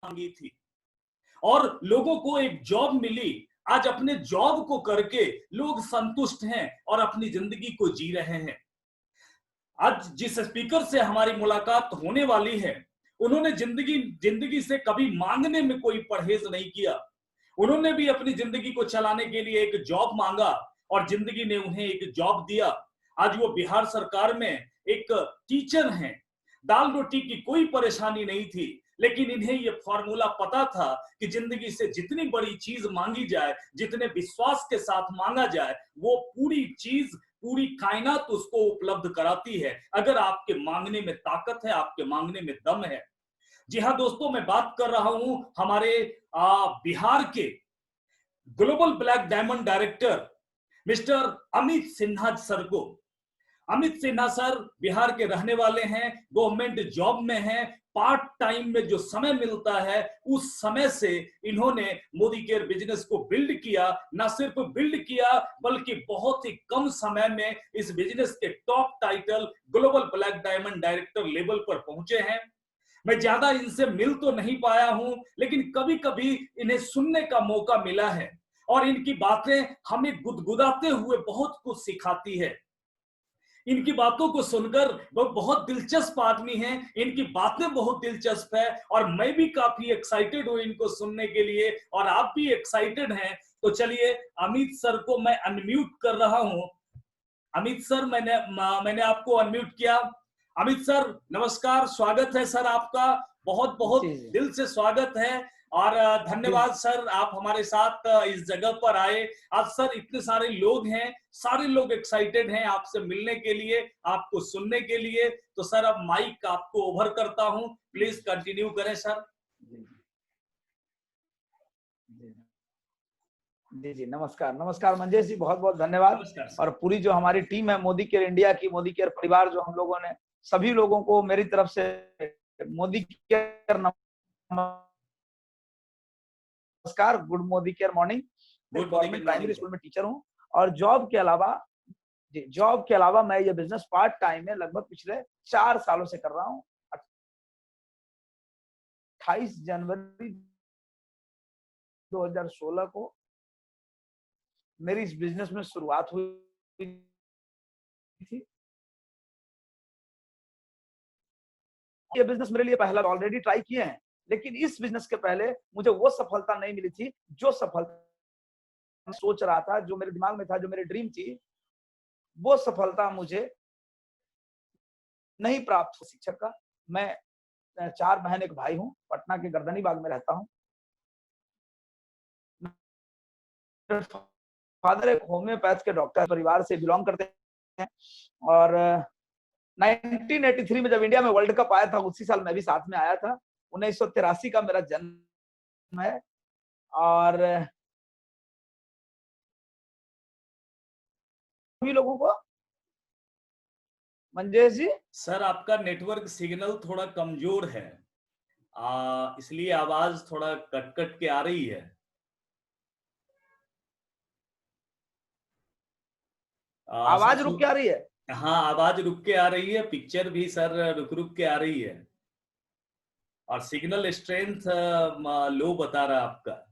मांगी थी और लोगों को एक जॉब मिली। आज अपने जॉब को करके लोग संतुष्ट हैं और अपनी जिंदगी को जी रहे हैं। आज जिस स्पीकर से हमारी मुलाकात होने वाली है, उन्होंने जिंदगी से कभी मांगने में कोई परहेज नहीं किया। उन्होंने भी अपनी जिंदगी को चलाने के लिए एक जॉब मांगा और जिंदगी ने उन्हें एक जॉब दिया। आज वो बिहार सरकार में एक टीचर हैं। दाल रोटी की कोई परेशानी नहीं थी, लेकिन इन्हें ये फॉर्मूला पता था कि जिंदगी से जितनी बड़ी चीज मांगी जाए, जितने विश्वास के साथ मांगा जाए, वो पूरी चीज, पूरी कायनात उसको उपलब्ध कराती है, अगर आपके मांगने में ताकत है, आपके मांगने में दम है। जी हाँ दोस्तों, मैं बात कर रहा हूं हमारे बिहार के global black diamond director mister Amit Sinha sir को। अमित सिन्हा सर बिहार के रहने वाले हैं, गवर्नमेंट जॉब में हैं। पार्ट टाइम में जो समय मिलता है, उस समय से इन्होंने मोदी केयर बिजनेस को बिल्ड किया। ना सिर्फ बिल्ड किया, बल्कि बहुत ही कम समय में इस बिजनेस के top title global black diamond director level पर पहुंचे हैं। मैं ज्यादा इनसे मिल तो नहीं पाया हूं, लेकिन कभी कभी इन्हें सुनने का मौका मिला है और इनकी बातें हमें गुदगुदाते हुए बहुत कुछ सिखाती है। इनकी बातों को सुनकर वो बहुत दिलचस्प आदमी हैं, इनकी बातें बहुत दिलचस्प है और मैं भी काफी एक्साइटेड हूं इनको सुनने के लिए, और आप भी एक्साइटेड हैं। तो चलिए अमित सर को मैं अनम्यूट कर रहा हूं। अमित सर, मैंने आपको अनम्यूट किया। अमित सर नमस्कार, स्वागत है सर आपका, बहुत बहुत दिल से स्वागत है और धन्यवाद सर, आप हमारे साथ इस जगह पर आए। आज सर इतने सारे लोग हैं, सारे लोग एक्साइटेड हैं आपसे मिलने के लिए, आपको सुनने के लिए। तो सर अब माइक आपको ओवर करता हूं, प्लीज कंटिन्यू करें सर। जी जी, नमस्कार नमस्कार मंजेश जी, बहुत बहुत धन्यवाद। और पूरी जो हमारी टीम है मोदी केयर इंडिया की, मोदी केयर परिवार, जो हम लोगों ने सभी लोगों को मेरी तरफ से मोदी केयर नमस्कार, good Modi care morning. Government primary school में टीचर हूँ और जॉब के अलावा मैं ये बिजनेस पार्ट टाइम में लगभग पिछले 4 सालों से कर रहा हूँ। 28 जनवरी 2016 को मेरी इस बिजनेस में शुरुआत हुई थी। ये बिजनेस मेरे लिए पहला, ऑलरेडी ट्राई किए हैं, लेकिन इस बिजनेस के पहले मुझे वो सफलता नहीं मिली थी जो सफलता सोच रहा था, जो मेरे दिमाग में था, जो मेरी ड्रीम थी, वो सफलता मुझे नहीं प्राप्त हुई। शिक्षक का मैं 4 बहन 1 भाई हूँ, पटना के गर्दनी बाग में रहता हूँ। फादर एक होम्योपैथ के डॉक्टर परिवार से बिलोंग करते हैं और 1983 में जब इंडिया में वर्ल्ड कप आया था, उसी साल मैं भी साथ में आया था। 1983 का मेरा जन्म है और सभी लोगों को मंजेश जी, सर आपका नेटवर्क सिग्नल थोड़ा कमजोर है, इसलिए आवाज थोड़ा कट कट के आ रही है। आवाज रुक के आ रही है? हाँ आवाज रुक के आ रही है, पिक्चर भी सर रुक रुक के आ रही है और सिग्नल स्ट्रेंथ लो बता रहा है आपका।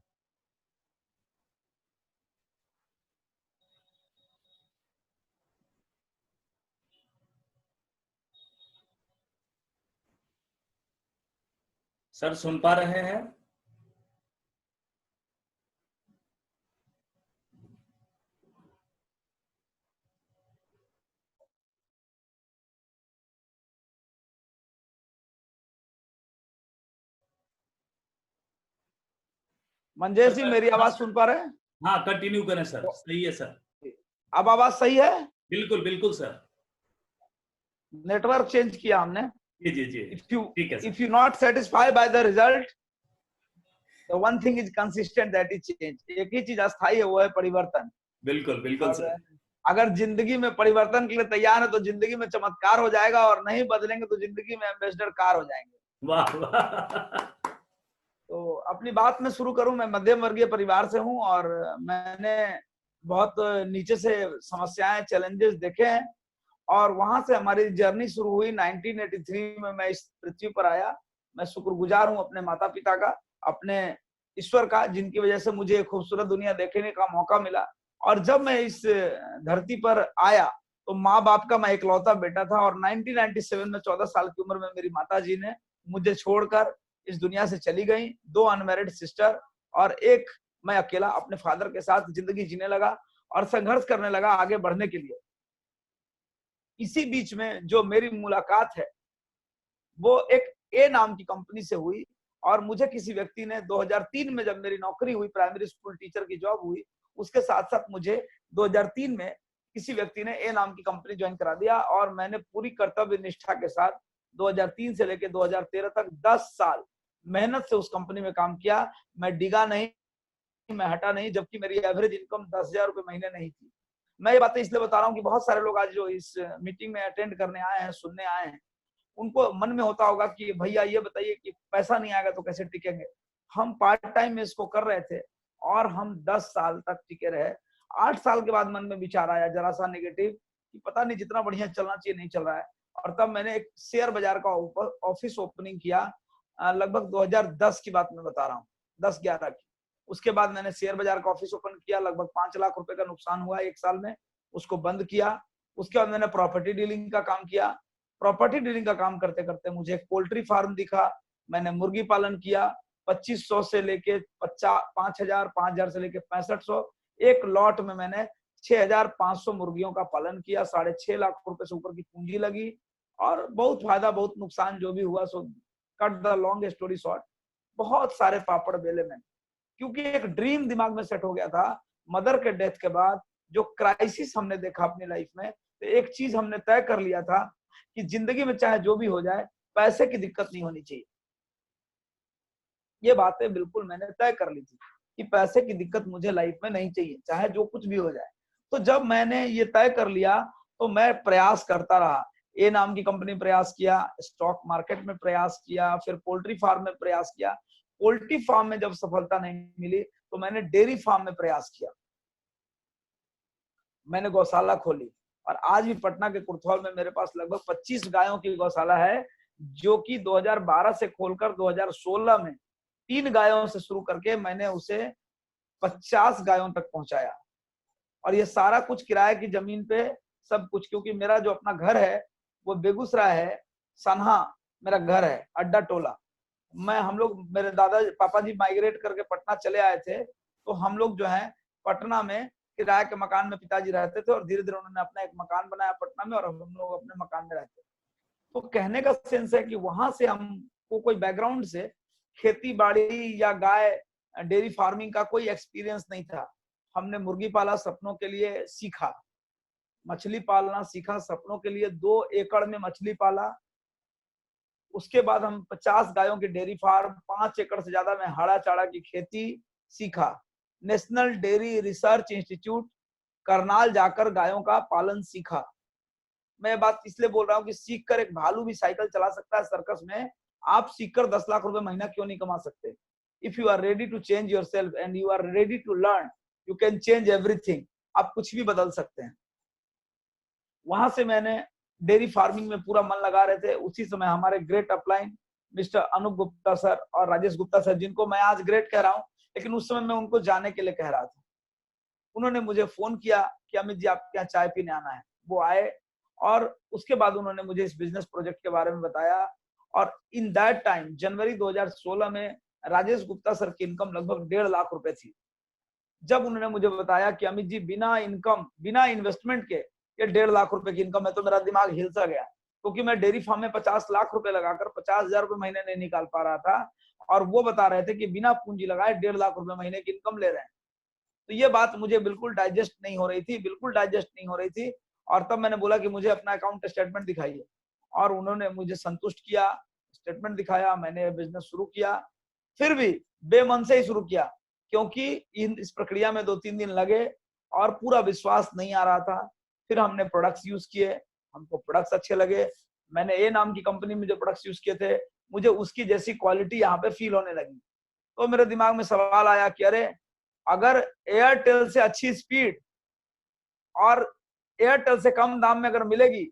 सर सुन पा रहे हैं? मंजेश जी मेरी आवाज सुन पा रहे हैं? हाँ कंटिन्यू करें सर, सही है सर। अब आवाज सही है? बिल्कुल बिल्कुल सर। नेटवर्क चेंज किया हमने। जी जी जी, ठीक है sir. If you not satisfied by the result, the one thing is consistent, that is change. एक ही चीज अस्थायी है, वो है परिवर्तन। बिल्कुल बिल्कुल सर। अगर जिंदगी में परिवर्तन के लिए तैयार है तो जिंदगी में चमत्कार हो जाएगा, और नहीं बदलेंगे तो जिंदगी में एम्बेसडर कार हो जाएंगे। वाह वाह। तो अपनी बात में शुरू करूं, मैं मध्यम वर्गीय परिवार से हूं और मैंने बहुत नीचे से समस्याएं, चैलेंजेस देखे हैं और वहां से हमारी जर्नी शुरू हुई। 1983 में मैं इस पृथ्वी पर आया। मैं शुक्रगुजार हूँ अपने माता पिता का, अपने ईश्वर का, जिनकी वजह से मुझे खूबसूरत दुनिया देखने का मौका मिला। और जब मैं इस धरती पर आया तो माँ बाप का मैं इकलौता बेटा था, और 1997 में 14 साल की उम्र में मेरी माता जी ने मुझे छोड़कर इस दुनिया से चली गई। 2 अनमैरिड सिस्टर और एक मैं अकेला अपने फादर के साथ जिंदगी जीने लगा और संघर्ष करने लगा आगे बढ़ने के लिए। इसी बीच में जो मेरी मुलाकात है वो एक ए नाम की कंपनी से हुई, और मुझे किसी व्यक्ति ने 2003 में जब मेरी नौकरी हुई, प्राइमरी स्कूल टीचर की जॉब हुई, उसके साथ साथ मुझे 2003 में किसी व्यक्ति ने ए नाम की कंपनी ज्वाइन करा दिया, और मैंने पूरी कर्तव्य निष्ठा के साथ 2003 से लेकर 2013 तक 10 साल मेहनत से उस कंपनी में काम किया। मैं डिगा नहीं, मैं हटा नहीं, जबकि मेरी एवरेज इनकम 10,000 रुपए महीने नहीं थी। मैं ये बातें इसलिए बता रहा हूँ कि बहुत सारे लोग आज जो इस मीटिंग में अटेंड करने आए हैं, सुनने आए हैं, उनको मन में होता होगा कि भैया ये बताइए कि पैसा नहीं आएगा तो कैसे टिकेंगे। हम पार्ट टाइम में इसको कर रहे थे और हम 10 साल तक टिके रहे। 8 साल के बाद मन में विचार आया जरा सा नेगेटिव कि पता नहीं जितना बढ़िया चलना चाहिए नहीं चल रहा है, और तब मैंने एक शेयर बाजार का ऑफिस ओपनिंग किया। लगभग 2010 की बात मैं बता रहा हूँ, 10-11 की। उसके बाद मैंने शेयर बाजार का ऑफिस ओपन किया, लगभग 5 लाख रुपए का नुकसान हुआ 1 साल में, उसको बंद किया। उसके बाद मैंने प्रॉपर्टी डीलिंग का काम किया। प्रॉपर्टी डीलिंग का काम करते करते मुझे एक पोल्ट्री फार्म दिखा, मैंने मुर्गी पालन किया। 2500 से लेके 5000, 5000 से लेके 6500, एक लॉट में मैंने 6500 मुर्गियों का पालन किया। 6.5 लाख रुपए से ऊपर की पूंजी लगी, और बहुत फायदा बहुत नुकसान जो भी हुआ so cut the long story short, बहुत सारे पापड़ बेले मैंने, क्योंकि एक ड्रीम दिमाग में सेट हो गया था। मदर के डेथ के बाद जो क्राइसिस हमने देखा अपनी लाइफ में, तो एक चीज हमने तय कर लिया था कि जिंदगी में चाहे जो भी हो जाए, पैसे की दिक्कत नहीं होनी चाहिए। ये बातें बिल्कुल मैंने तय कर ली थी कि पैसे की दिक्कत मुझे लाइफ में नहीं चाहिए, चाहे जो कुछ भी हो जाए। तो जब मैंने ये तय कर लिया तो मैं प्रयास करता रहा। ए नाम की कंपनी प्रयास किया, स्टॉक मार्केट में प्रयास किया, फिर पोल्ट्री फार्म में प्रयास किया। पोल्ट्री फार्म में जब सफलता नहीं मिली तो मैंने डेयरी फार्म में प्रयास किया। मैंने गौशाला खोली, और आज भी पटना के कुर्थौल में मेरे पास लगभग 25 गायों की गौशाला है, जो कि 2012 से खोलकर 2016 में 3 गायों से शुरू करके मैंने उसे 50 गायों तक पहुंचाया। और ये सारा कुछ किराए की जमीन पे सब कुछ, क्योंकि मेरा जो अपना घर है वो बेगूसराय है, सन्हा मेरा घर है, अड्डा टोला। हम लोग मेरे दादा पापा जी माइग्रेट करके पटना चले आए थे, तो हम लोग जो है पटना में किराए के मकान में पिताजी रहते थे, और धीरे धीरे उन्होंने अपना एक मकान बनाया पटना में, और हम लोग अपने मकान में रहते। तो कहने का सेंस है कि वहां से हमको कोई बैकग्राउंड से खेती बाड़ी या गाय डेयरी फार्मिंग का कोई एक्सपीरियंस नहीं था। हमने मुर्गी पाला सपनों के लिए सीखा, मछली पालना सीखा सपनों के लिए, 2 एकड़ में मछली पाला। उसके बाद हम 50 गायों की डेयरी फार्म, 5 एकड़ से ज्यादा में हाड़ा चाड़ा की खेती सीखा। National dairy research institute Karnal जाकर गायों का पालन सीखा। मैं बात इसलिए बोल रहा हूँ कि सीखकर एक भालू भी साइकिल चला सकता है सर्कस में, आप सीखकर 10 लाख रुपए महीना क्यों नहीं कमा सकते? If you are ready to change yourself and you are ready to learn, you can change everything. आप कुछ भी बदल सकते हैं। वहां से मैंने डेयरी फार्मिंग में पूरा मन लगा रहे थे। उसी समय हमारे great upline mister Anup Gupta sir और राजेश गुप्ता सर, जिनको मैं आज ग्रेट कह रहा हूँ, लेकिन उस समय मैं उनको जाने के लिए कह रहा था। उन्होंने मुझे फोन किया कि अमित जी आपके यहाँ चाय पीने आना है। वो आए, और उसके बाद उन्होंने मुझे इस बिजनेस प्रोजेक्ट के बारे में बताया। और इन दैट टाइम जनवरी 2016 में राजेश गुप्ता सर की इनकम लगभग 1.5 लाख रुपए थी। जब उन्होंने मुझे बताया कि अमित जी बिना इनकम, बिना इन्वेस्टमेंट के ये 1.5 लाख रुपए की इनकम है, तो मेरा दिमाग हिल सा गया, क्योंकि मैं डेयरी फार्म में 50 लाख रुपए लगाकर 50,000 रुपए महीने नहीं निकाल पा रहा था, और वो बता रहे थे कि बिना पूंजी लगाए 1.5 लाख रुपए महीने की इनकम ले रहे हैं। तो ये बात मुझे बिल्कुल डाइजेस्ट नहीं हो रही थी, बिल्कुल डाइजेस्ट नहीं हो रही थी। और तब मैंने बोला कि मुझे अपना अकाउंट स्टेटमेंट दिखाइए, और उन्होंने मुझे संतुष्ट किया, स्टेटमेंट दिखाया, मैंने बिजनेस शुरू किया। फिर भी बेमन से ही शुरू किया, क्योंकि इस प्रक्रिया में 2-3 दिन लगे और पूरा विश्वास नहीं आ रहा था। फिर हमने प्रोडक्ट्स यूज किए, हमको प्रोडक्ट्स अच्छे लगे। मैंने ए नाम की कंपनी में जो प्रोडक्ट्स यूज किए थे, मुझे उसकी जैसी क्वालिटी यहाँ पे फील होने लगी। तो मेरे दिमाग में सवाल आया कि अरे, अगर एयरटेल से अच्छी स्पीड और एयरटेल से कम दाम में अगर मिलेगी,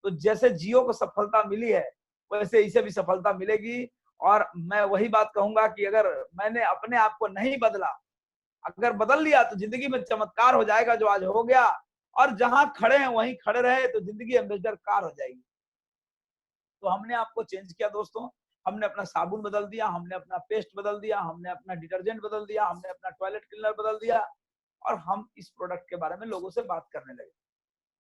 तो जैसे जियो को सफलता मिली है वैसे इसे भी सफलता मिलेगी। और मैं वही बात कहूंगा कि अगर मैंने अपने आप को नहीं बदला, अगर बदल लिया तो जिंदगी में चमत्कार हो जाएगा जो आज हो गया, और जहां खड़े हैं वहीं खड़े रहे तो जिंदगी एम्बेसडर कार हो जाएगी। तो हमने आपको चेंज किया दोस्तों, हमने अपना साबुन बदल दिया, हमने अपना पेस्ट बदल दिया, हमने अपना डिटर्जेंट बदल दिया, हमने अपना टॉयलेट क्लीनर बदल दिया, और हम इस प्रोडक्ट के बारे में लोगों से बात करने लगे।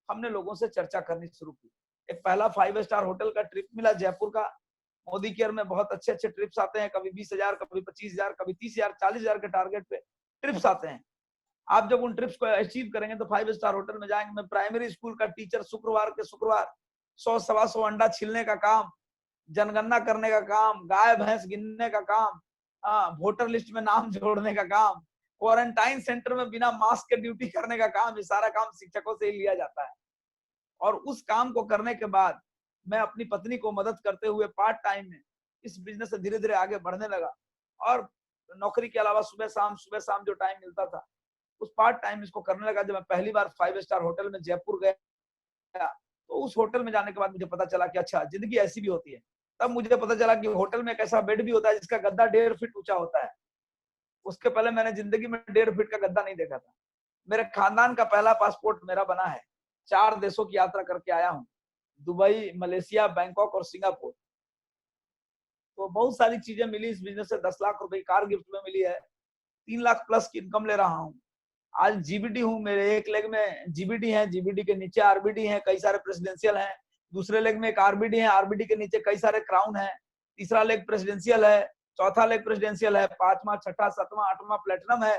हमने लोगों से चर्चा करनी शुरू की। एक पहला 5 स्टार होटल का ट्रिप मिला जयपुर का। मोदी केयर में बहुत अच्छे अच्छे ट्रिप्स आते हैं, कभी 20,000, कभी 25,000, कभी 30,000, 40,000 के टारगेट पे ट्रिप्स आते हैं। आप जब उन ट्रिप्स को अचीव करेंगे तो 5 स्टार होटल में जाएंगे। मैं प्राइमरी स्कूल का टीचर, शुक्रवार के शुक्रवार 100-125 अंडा छीलने का काम, जनगणना करने का काम, गाय भैंस गिनने का काम, वोटर लिस्ट में नाम जोड़ने का काम, क्वारंटाइन सेंटर में बिना मास्क के ड्यूटी करने का काम, ये सारा काम शिक्षकों से ही लिया जाता है। और उस काम को करने के बाद मैं अपनी पत्नी को मदद करते हुए पार्ट टाइम में इस बिजनेस से धीरे धीरे आगे बढ़ने लगा। और नौकरी के अलावा सुबह शाम जो टाइम मिलता था उस पार्ट टाइम इसको करने लगा। जब मैं पहली बार 5 स्टार होटल में जयपुर गया तो उस होटल में जाने के बाद मुझे पता चला कि अच्छा जिंदगी ऐसी भी होती है। तब मुझे पता चला कि होटल में एक ऐसा बेड भी होता है जिसका गद्दा 1.5 फीट ऊंचा होता है। उसके पहले मैंने जिंदगी में 1.5 फीट का गद्दा नहीं देखा था। मेरे खानदान का पहला पासपोर्ट मेरा बना है। 4 देशों की यात्रा करके आया हूँ, दुबई, मलेशिया, बैंकॉक और सिंगापुर। तो बहुत सारी चीजें मिली इस बिजनेस से। 10 लाख रुपए कार गिफ्ट में मिली है, 3 लाख प्लस की इनकम ले रहा हूँ। आज जीबीडी हूँ, मेरे एक लेग में जीबीडी है, जीबीडी के नीचे आरबीडी है, कई सारे प्रेसिडेंशियल हैं। दूसरे लेग में एक आरबीडी है, आरबीडी के नीचे कई सारे क्राउन है। तीसरा लेग प्रेसिडेंशियल है, चौथा लेग प्रेसिडेंशियल है, 5वां, 6ठा, 7वां, 8वां प्लेटिनम है।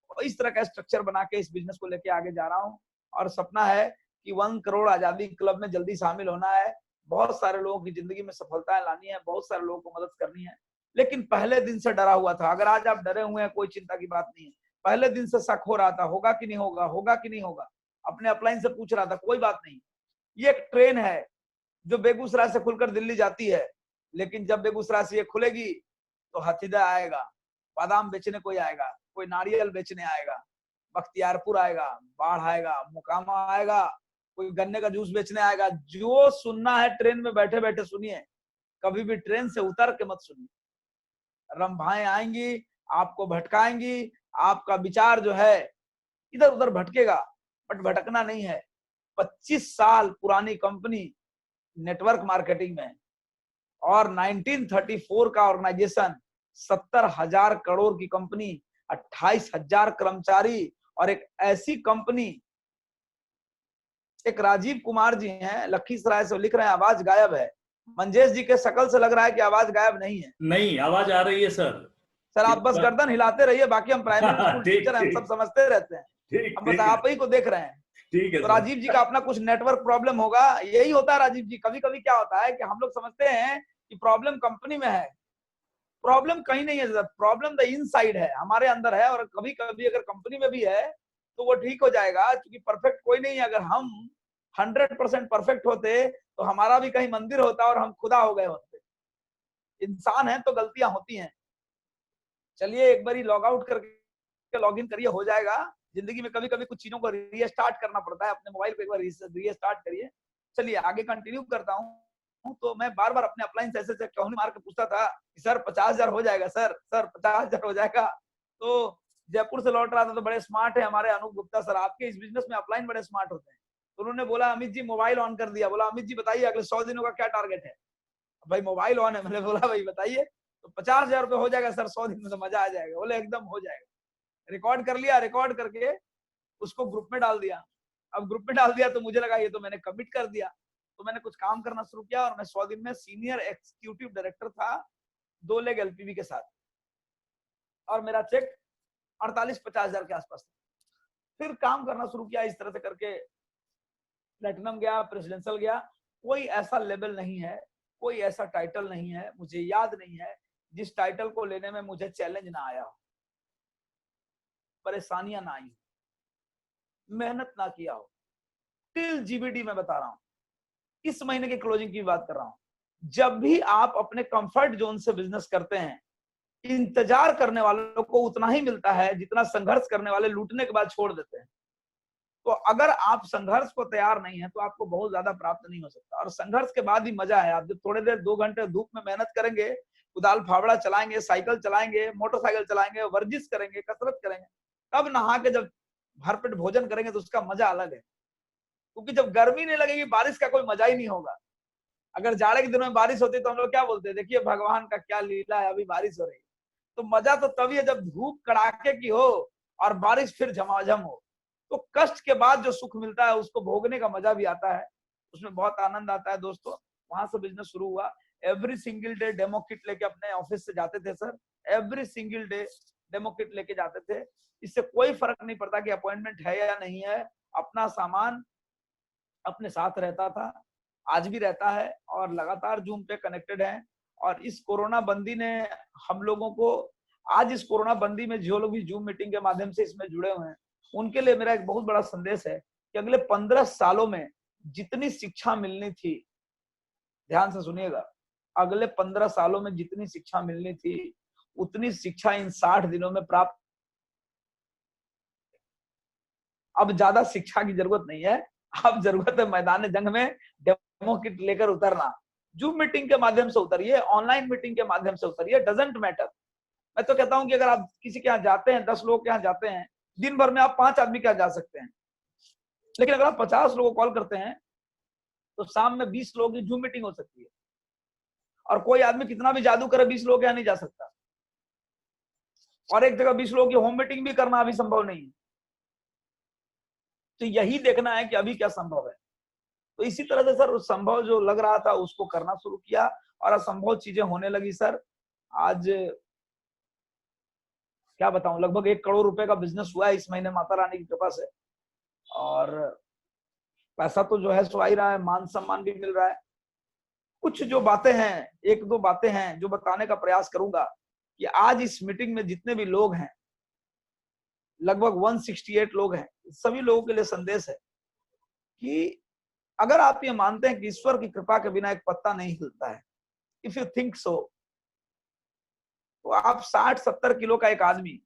और इस तरह का स्ट्रक्चर बना के इस बिजनेस को लेके आगे जा रहा हूँ। और सपना है कि 1 करोड़ आजादी क्लब में जल्दी शामिल होना है। बहुत सारे लोगों की जिंदगी में सफलताएं लानी है, बहुत सारे लोगों को मदद करनी है। लेकिन पहले दिन से डरा हुआ था। अगर आज आप डरे हुए हैं कोई चिंता की बात नहीं है। पहले दिन से शक हो रहा था, होगा कि नहीं होगा, होगा कि नहीं होगा। अपने अपलाइन से पूछ रहा था, कोई बात नहीं, ये एक ट्रेन है जो बेगूसराय से खुलकर दिल्ली जाती है। लेकिन जब बेगूसराय से ये खुलेगी तो हाथीदह आएगा, बादाम बेचने कोई आएगा, कोई नारियल बेचने आएगा, बख्तियारपुर आएगा, बाढ़ आएगा, मोकामा आएगा, कोई गन्ने का जूस बेचने आएगा। जो सुनना है ट्रेन में बैठे बैठे सुनिए, कभी भी ट्रेन से उतर के मत सुनिए। रंभाएं आएंगी, आपको भटकाएंगी, आपका विचार जो है इधर उधर भटकेगा, बट भटकना नहीं है। 25 साल पुरानी कंपनी नेटवर्क मार्केटिंग में, और 1934 का ऑर्गेनाइजेशन, 70,000 करोड़ की कंपनी, 28,000 कर्मचारी, और एक ऐसी कंपनी। एक राजीव कुमार जी हैं, लखीसराय से, लिख रहे हैं आवाज गायब है। मंजेश जी के शकल से लग रहा है कि आवाज गायब नहीं है। नहीं, आवाज आ रही है सर। सर आप बस गर्दन हिलाते रहिए, बाकी हम प्राइमरी स्कूल ठीक टीचर हैं, हम सब ठीक समझते रहते हैं। ठीक हम बस ठीक है, आप ही को देख रहे हैं। ठीक है तो सर। राजीव जी का अपना कुछ नेटवर्क प्रॉब्लम होगा, यही होता है राजीव जी। कभी कभी क्या होता है कि हम लोग समझते हैं कि प्रॉब्लम कंपनी में है, प्रॉब्लम कहीं नहीं है। प्रॉब्लम द इनसाइड है, हमारे अंदर है। और कभी कभी अगर कंपनी में भी है तो वो ठीक हो जाएगा, क्योंकि परफेक्ट कोई नहीं है। अगर हम 100% परफेक्ट होते तो हमारा भी कहीं मंदिर होता और हम खुदा हो गए होते। इंसान है तो गलतियां होती हैं। चलिए एक बार लॉग आउट करके लॉग इन करिए, हो जाएगा। जिंदगी में कभी कभी कुछ चीजों को रीस्टार्ट करना पड़ता है। अपने मोबाइल को एक बार रीस्टार्ट करिए। चलिए आगे कंटिन्यू करता हूँ। तो मैं बार बार अपने अपलाइन ऐसे क्यों मार के पूछता था कि सर 50,000 हो जाएगा, सर 50,000 हो जाएगा। तो जयपुर से लौट रहा था तो बड़े स्मार्ट है हमारे अनूप गुप्ता सर, आपके इस बिजनेस में अपलाइन बड़े स्मार्ट होते हैं। तो उन्होंने बोला अमित जी मोबाइल ऑन कर दिया। बोला अमित जी बताइए अगले 100 दिनों का क्या टारगेट है। भाई मोबाइल ऑन है। मैंने बोला भाई बताइए। तो 50,000 रुपये हो जाएगा सर 100 दिन में, तो मजा आ जाएगा। बोले एकदम हो जाएगा। रिकॉर्ड कर लिया, रिकॉर्ड करके उसको ग्रुप में डाल दिया। अब ग्रुप में डाल दिया तो मुझे लगा ये तो मैंने कमिट कर दिया। तो मैंने कुछ काम करना शुरू किया और मैं 100 दिन में सीनियर एग्जीक्यूटिव डायरेक्टर था 2 लेग एलपीवी के साथ, और मेरा चेक 48-50 हजार के आसपास था। फिर काम करना शुरू किया इस तरह से करके, प्लेटिनम गया, प्रेसिडेंशियल गया। कोई ऐसा लेवल नहीं है, कोई ऐसा टाइटल नहीं है, मुझे याद नहीं है जिस टाइटल को लेने में मुझे चैलेंज ना आया हो, परेशानियां ना आई, मेहनत ना किया हो। टिल जीबीडी में बता रहा हूं, इस महीने की क्लोजिंग की बात कर रहा हूं। जब भी आप अपने कंफर्ट जोन से बिजनेस करते हैं, इंतजार करने वालों को उतना ही मिलता है जितना संघर्ष करने वाले लूटने के बाद छोड़ देते हैं। तो अगर आप संघर्ष को तैयार नहीं है तो आपको बहुत ज्यादा प्राप्त नहीं हो सकता। और संघर्ष के बाद ही मजा है। आप जब थोड़ी देर 2 घंटे धूप में मेहनत करेंगे उदाल फावड़ा चलाएंगे, साइकिल चलाएंगे, मोटरसाइकिल चलाएंगे, वर्जिश करेंगे, कसरत करेंगे, तब नहा के जब भरपेट भोजन करेंगे तो उसका मजा अलग है। क्योंकि जब गर्मी नहीं लगेगी, बारिश का कोई मजा ही नहीं होगा। अगर जाड़े के दिनों में बारिश होती है तो हम लोग क्या बोलते हैं, देखिए भगवान का क्या लीला है, अभी बारिश हो रही है। तो मजा तो तभी है जब धूप कड़ाके की हो और बारिश फिर झमाझम हो। तो कष्ट के बाद जो सुख मिलता है उसको भोगने का मजा भी आता है, उसमें बहुत आनंद आता है दोस्तों। वहां से बिजनेस शुरू हुआ। Every single day demo kit लेके अपने ऑफिस से जाते थे sir, every single day demo kit लेके जाते थे। इससे कोई फर्क नहीं पड़ता कि अपॉइंटमेंट है या नहीं है, अपना सामान अपने साथ रहता था, आज भी रहता है और लगातार जूम पे कनेक्टेड है। और इस कोरोना बंदी ने हम लोगों को, आज इस कोरोना बंदी में जो लोग भी जूम मीटिंग के माध्यम से इसमें जुड़े हुए हैं, उनके लिए मेरा एक बहुत बड़ा संदेश है कि अगले 15 सालों में जितनी शिक्षा मिलनी थी, ध्यान से सुनिएगा, अगले 15 सालों में जितनी शिक्षा मिलनी थी उतनी शिक्षा इन 60 दिनों में प्राप्त। अब ज्यादा शिक्षा की जरूरत नहीं है, अब जरूरत है मैदान जंग में डेमो किट लेकर उतरना। जूम मीटिंग के माध्यम से उतरिए, ऑनलाइन मीटिंग के माध्यम से उतरिए, डजंट मैटर। मैं तो कहता हूं कि अगर आप किसी के यहाँ जाते हैं, 10 लोग के यहाँ जाते हैं, दिन भर में आप 5 आदमी के यहाँ जा सकते हैं। लेकिन अगर आप 50 लोगों को कॉल करते हैं तो शाम में 20 लोगों की जूम मीटिंग हो सकती है। और कोई आदमी कितना भी जादू करे 20 लोगों के यहाँ नहीं जा सकता। और एक जगह 20 लोगों की होम मीटिंग भी करना अभी संभव नहीं है। तो यही देखना है कि अभी क्या संभव है। तो इसी तरह से सर संभव जो लग रहा था उसको करना शुरू किया और असंभव चीजें होने लगी सर। आज क्या बताऊं, लगभग 1 करोड़ रुपए का बिजनेस हुआ है इस महीने माता रानी की कृपा से। और पैसा तो जो है सो आ ही रहा है, मान सम्मान भी मिल रहा है। कुछ जो बातें हैं, 1-2 बातें हैं जो बताने का प्रयास करूंगा कि आज इस मीटिंग में जितने भी लोग हैं, लगभग 168 लोग हैं, सभी लोगों के लिए संदेश है कि अगर आप ये मानते हैं कि ईश्वर की कृपा के बिना एक पत्ता नहीं हिलता है, इफ यू थिंक सो, तो आप 60-70 किलो का एक आदमी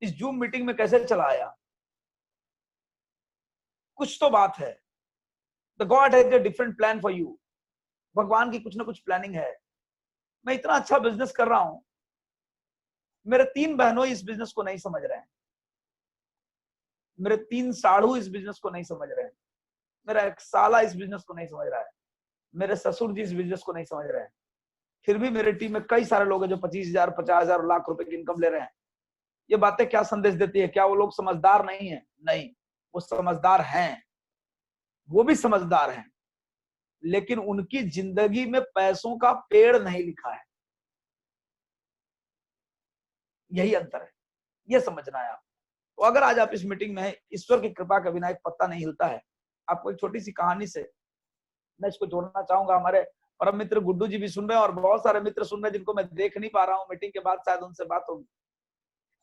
इस जूम मीटिंग में कैसे चला आया? कुछ तो बात है। The God has a different plan for you. भगवान की कुछ ना कुछ प्लानिंग है। मैं इतना अच्छा बिजनेस कर रहा हूं, मेरे 3 बहनों इस बिजनेस को नहीं समझ रहे हैं, मेरे 3 साढ़ू इस बिजनेस को नहीं समझ रहे हैं, मेरा एक साला इस बिजनेस को नहीं समझ रहा है, मेरे ससुर जी इस बिजनेस को नहीं समझ रहे हैं। फिर भी मेरे टीम में कई सारे लोग हैं जो 25,000, 50,000, लाख रुपए की इनकम ले रहे हैं। ये बातें क्या संदेश देती है? क्या वो लोग समझदार नहीं है? नहीं, वो समझदार हैं, वो भी समझदार हैं, लेकिन उनकी जिंदगी में पैसों का पेड़ नहीं लिखा है। यही अंतर है, ये समझना है आप। तो अगर आज आप इस मीटिंग में हैं, ईश्वर की कृपा के बिना एक पत्ता नहीं हिलता है। आपको एक छोटी सी कहानी से मैं इसको जोड़ना चाहूंगा। हमारे परम मित्र गुड्डू जी भी सुन रहे हैं और बहुत सारे मित्र सुन रहे हैं जिनको मैं देख नहीं पा रहा हूँ, मीटिंग के बाद शायद उनसे बात होगी।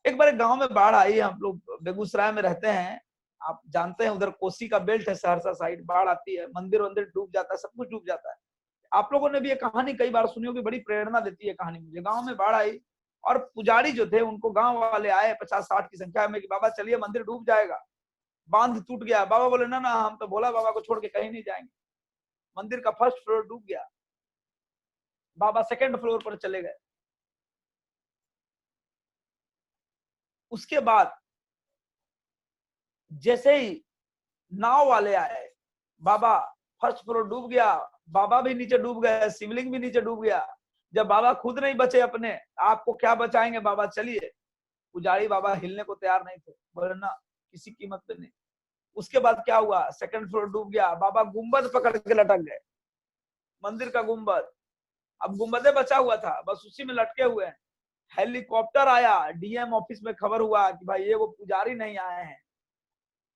एक बार एक गांव में बाढ़ आई, हम लोग बेगूसराय में रहते हैं, आप जानते हैं उधर कोसी का बेल्ट है, सहरसा साइड बाढ़ आती है, मंदिर वंदिर डूब जाता है, सब कुछ डूब जाता है। आप लोगों ने भी ये कहानी कई बार सुनी होगी, बड़ी प्रेरणा देती है कहानी मुझे। गांव में बाढ़ आई और पुजारी जो थे उनको गांव वाले आए 50-60 की संख्या में कि बाबा चलिए मंदिर डूब जाएगा, बांध टूट गया। बाबा बोले ना ना, हम तो भोला बाबा को छोड़ के कहीं नहीं जाएंगे। मंदिर का फर्स्ट फ्लोर डूब गया, बाबा सेकंड फ्लोर पर चले गए। उसके बाद जैसे ही नाव वाले आए, बाबा फर्स्ट फ्लोर डूब गया, बाबा भी नीचे डूब गए, शिवलिंग भी नीचे डूब गया। जब बाबा खुद नहीं बचे अपने, आपको क्या बचाएंगे बाबा, चलिए। पुजारी बाबा हिलने को तैयार नहीं थे, बोले ना किसी कीमत पे नहीं। उसके बाद क्या हुआ, सेकंड फ्लोर डूब गया, बाबा गुंबद पकड़ के लटक गए, मंदिर का गुंबद। अब गुंबदे बचा हुआ था, बस उसी में लटके हुए हैं। हेलीकॉप्टर आया, डीएम ऑफिस में खबर हुआ कि भाई ये वो पुजारी नहीं आए हैं।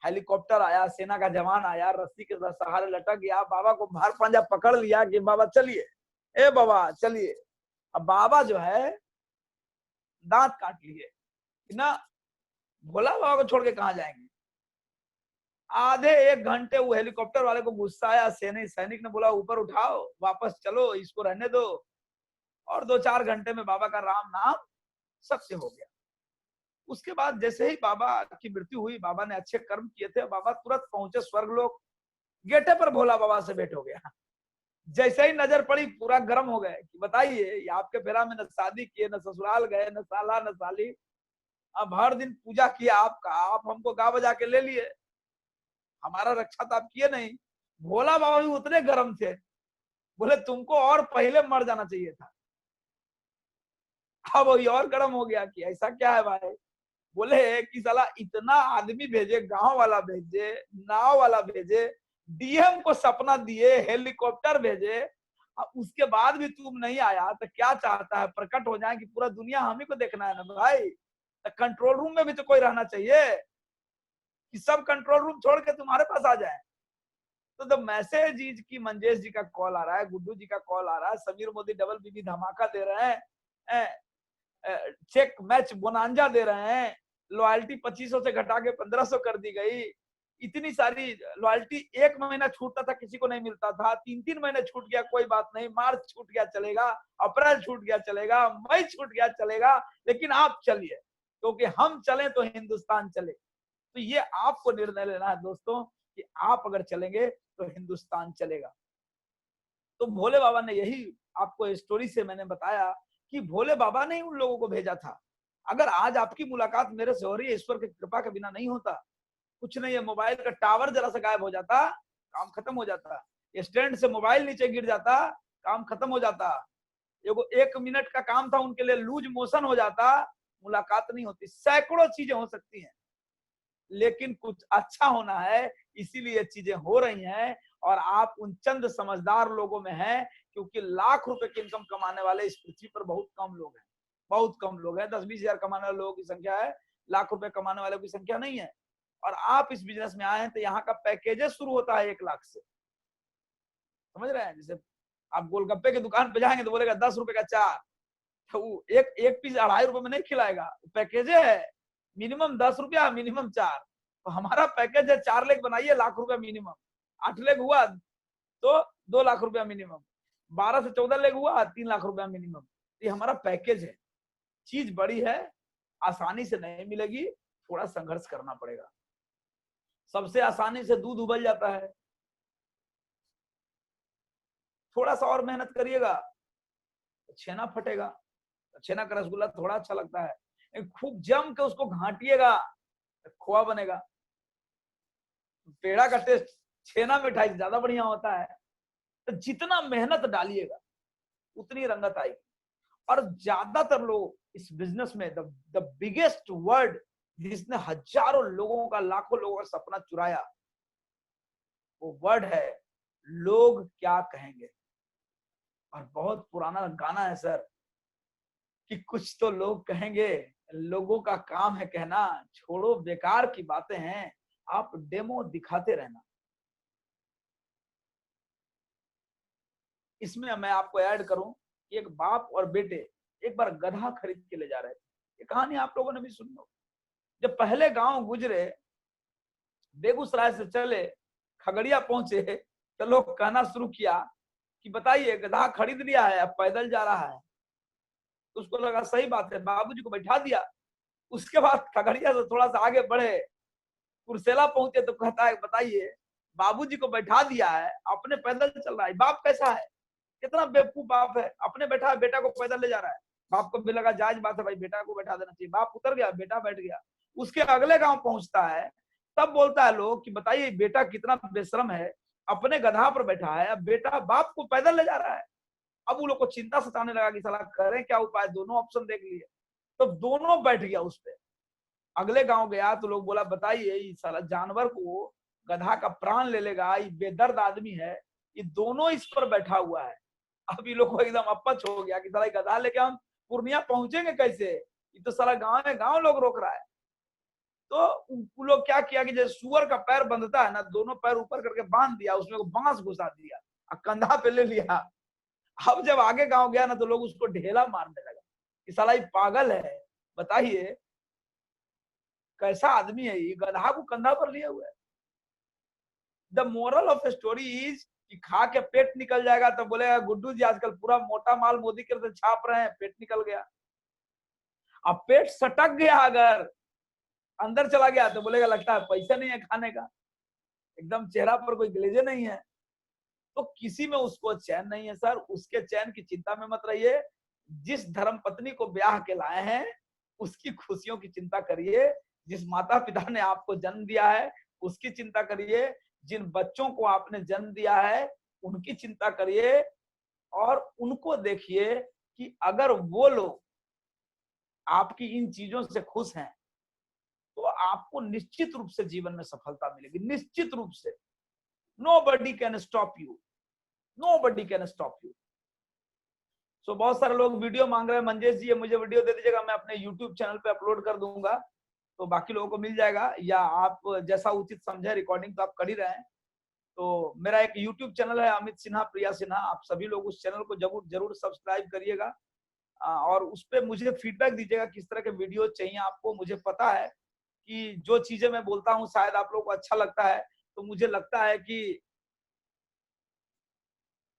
हेलीकॉप्टर आया, सेना का जवान आया, रस्सी के सहारे लटक गया, बाबा को बाहर पंजा पकड़ लिया कि बाबा चलिए, ए बाबा चलिए। अब बाबा जो है दांत काट लिए कि ना, भोला बाबा को छोड़ के कहां जाएंगे। आधे 1 घंटे वो हेलीकॉप्टर वाले को गुस्सा आया, सैनिक ने बोला ऊपर उठाओ, वापस चलो, इसको रहने दो। और 2-4 घंटे में बाबा का राम नाम सत्य हो गया। उसके बाद जैसे ही बाबा की मृत्यु हुई, बाबा ने अच्छे कर्म किए थे, बाबा तुरंत पहुंचे स्वर्गलोक, गेटे पर भोला बाबा से भेंट हो गया। जैसे ही नजर पड़ी पूरा गर्म हो गए कि बताइए, ये आपके फेरा में न शादी किए, न ससुराल गए, न साला न साली, अब हर दिन पूजा किया आपका, आप हमको गा बजा के ले लिए, हमारा रक्षा तो आप किए नहीं। भोला बाबा भी उतने गर्म थे, बोले तुमको और पहले मर जाना चाहिए था। अब वही और गर्म हो गया कि ऐसा क्या है भाई। बोले कि साला इतना आदमी भेजे, गांव वाला भेजे, नाव वाला भेजे, डीएम को सपना दिए, हेलीकॉप्टर भेजे, उसके बाद भी तुम नहीं आया तो क्या चाहता है, प्रकट हो जाए कि पूरा दुनिया हम ही को देखना है ना भाई। तो कंट्रोल रूम में भी तो कोई रहना चाहिए कि सब कंट्रोल रूम छोड़ के तुम्हारे पास आ जाए। तो द मैसेज की मंजेश जी का कॉल आ रहा है, गुड्डू जी का कॉल आ रहा है, समीर मोदी डबल बीबी धमाका दे रहे हैं, चेक मैच बोनांजा दे रहे हैं, लॉयल्टी 2500 से घटा के 1500 कर दी गई, इतनी सारी लॉयल्टी, 1 महीना छूटता था किसी को नहीं मिलता था, 3-3 महीने छूट गया कोई बात नहीं, मार्च छूट गया चलेगा, अप्रैल छूट गया चलेगा, मई छूट गया चलेगा, लेकिन आप चलिए, क्योंकि हम चले तो हिंदुस्तान चले। तो ये आपको निर्णय लेना है दोस्तों कि आप अगर चलेंगे तो हिंदुस्तान चलेगा। तो भोले बाबा ने यही आपको स्टोरी से मैंने बताया कि भोले बाबा ने उन लोगों को भेजा था। अगर आज आपकी मुलाकात मेरे से हो रही है, ईश्वर की कृपा के बिना नहीं होता, कुछ नहीं है, मोबाइल का टावर जरा सा गायब हो जाता, काम खत्म हो जाता, स्टैंड से मोबाइल नीचे गिर जाता, काम खत्म हो जाता, एगो 1 मिनट का काम था उनके लिए लूज मोशन हो जाता, मुलाकात नहीं होती। सैकड़ों चीजें हो सकती हैं, लेकिन कुछ अच्छा होना है, इसीलिए चीजें हो रही हैं। और आप उन चंद समझदार लोगों में हैं, क्योंकि लाख रुपए की इनकम कमाने वाले इस पृथ्वी पर बहुत कम लोग हैं, बहुत कम लोग हैं। 10-20 हजार कमाने वाले लोगों की संख्या है, लाख रुपए कमाने वालों की संख्या नहीं है। और आप इस बिजनेस में आए हैं तो यहाँ का पैकेजेस शुरू होता है 1 लाख से, समझ रहे हैं। जैसे आप गोलगप्पे की दुकान पे जाएंगे तो बोलेगा 10 रुपए का 4, तो एक पीस 2.5 रुपए में नहीं खिलाएगा, पैकेज है, मिनिमम 10 रुपया, मिनिमम 4। तो हमारा पैकेज है 4 लेग बनाइए, लाख रुपया मिनिमम, 8 लेग हुआ तो 2 लाख रुपया मिनिमम, 12 से 14 लेग हुआ 3 लाख रुपया मिनिमम। ये हमारा पैकेज है। चीज बड़ी है, आसानी से नहीं मिलेगी, थोड़ा संघर्ष करना पड़ेगा। सबसे आसानी से दूध उबल जाता है, थोड़ा सा और मेहनत करिएगा तो छेना फटेगा। छेना का रसगुल्ला थोड़ा अच्छा लगता है, खूब जम के उसको घाटिएगा तो खोआ बनेगा। पेड़ा का टेस्ट छेना मिठाई ज्यादा बढ़िया होता है। तो जितना मेहनत डालिएगा उतनी रंगत आएगी। और ज्यादातर लोग इस बिजनेस में द बिगेस्ट वर्ड जिसने हजारों लोगों का, लाखों लोगों का सपना चुराया, वो वर्ड है लोग क्या कहेंगे। और बहुत पुराना गाना है सर कि कुछ तो लोग कहेंगे, लोगों का काम है कहना, छोड़ो बेकार की बातें हैं, आप डेमो दिखाते रहना। इसमें मैं आपको ऐड करूं कि एक बाप और बेटे एक बार गधा खरीद के ले जा रहे थे। ये कहानी आप लोगों ने भी सुनी हो। जब पहले गांव गुजरे, बेगूसराय से चले, खगड़िया पहुंचे, तो लोग कहना शुरू किया कि बताइए गधा खरीद लिया है, अब पैदल जा रहा है। तो उसको लगा सही बात है, बाबूजी को बैठा दिया। उसके बाद खगड़िया से थोड़ा सा आगे बढ़े, कुर्सेला पहुंचे तो कहता है बताइए बाबूजी को बैठा दिया है, अपने पैदल चल रहा है, बाप कैसा है, कितना बेवकूफ बाप है, अपने बैठा है, बेटा को पैदल ले जा रहा है। बाप को भी लगा जायज बात है भाई, बेटा को बैठा देना चाहिए। बाप उतर गया, बेटा बैठ गया। उसके अगले गांव पहुंचता है, तब बोलता है लोग कि बताइए बेटा कितना बेशरम है, अपने गधा पर बैठा है, अब बेटा बाप को पैदल ले जा रहा है। अब वो लोग को चिंता सताने लगा कि साला करें क्या उपाय, दोनों ऑप्शन देख लिए। तो दोनों बैठ गया उस पर। अगले गांव गया तो लोग बोला बताइए ये साला जानवर को गधा का प्राण ले लेगा, ये बेदर्द आदमी है, ये दोनों इस पर बैठा हुआ है। अब ये लोग को एकदम अपच हो गया कि साला गधा लेके हम पूर्णिया पहुंचेंगे कैसे, ये तो साला गांव में गांव लोग रोक रहा है। तो वो लोग क्या किया कि जैसे सुअर का पैर बंधता है ना, दोनों पैर ऊपर करके बांध दिया, उसमें बांस घुसा दिया और कंधा पे ले लिया। अब जब आगे गांव गया ना तो लोग उसको ढेला मारने लगा कि साला ये पागल है, बताइए कैसा आदमी है, ये गधा को कंधा पर लिए हुए है। The moral of story is कि खा के पेट निकल जाएगा तो बोलेगा गुड्डू जी आजकल पूरा मोटा माल मोदी के तरफ छाप रहे हैं, पेट निकल गया। अब पेट सटक गया, अगर अंदर चला गया तो बोलेगा लगता है पैसा नहीं है खाने का, एकदम चेहरा पर कोई ग्लेजे नहीं है। तो किसी में उसको चैन नहीं है सर। उसके चैन की चिंता में मत रहिए। जिस धर्म पत्नी को ब्याह के लाए हैं उसकी खुशियों की चिंता करिए। जिस माता पिता ने आपको जन्म दिया है उसकी चिंता करिए। जिन बच्चों को आपने जन्म दिया है उनकी चिंता करिए। और उनको देखिए कि अगर वो लोग आपकी इन चीजों से खुश हैं तो आपको निश्चित रूप से जीवन में सफलता मिलेगी, निश्चित रूप से। Nobody can stop you, nobody can stop you. So बहुत सारे लोग वीडियो मांग रहे हैं, मंजेश जी ये मुझे वीडियो दे दीजिएगा, मैं अपने यूट्यूब चैनल पे अपलोड कर दूंगा तो बाकी लोगों को मिल जाएगा, या आप जैसा उचित समझे। रिकॉर्डिंग तो आप कर ही रहे हैं। तो मेरा एक यूट्यूब चैनल है अमित सिन्हा प्रिया सिन्हा, आप सभी लोग उस चैनल को जरूर जरूर सब्सक्राइब करिएगा। और उस पर मुझे फीडबैक दीजिएगा किस तरह के वीडियो चाहिए आपको। मुझे पता है कि जो चीजें मैं बोलता हूँ शायद आप लोगों को अच्छा लगता है, तो मुझे लगता है कि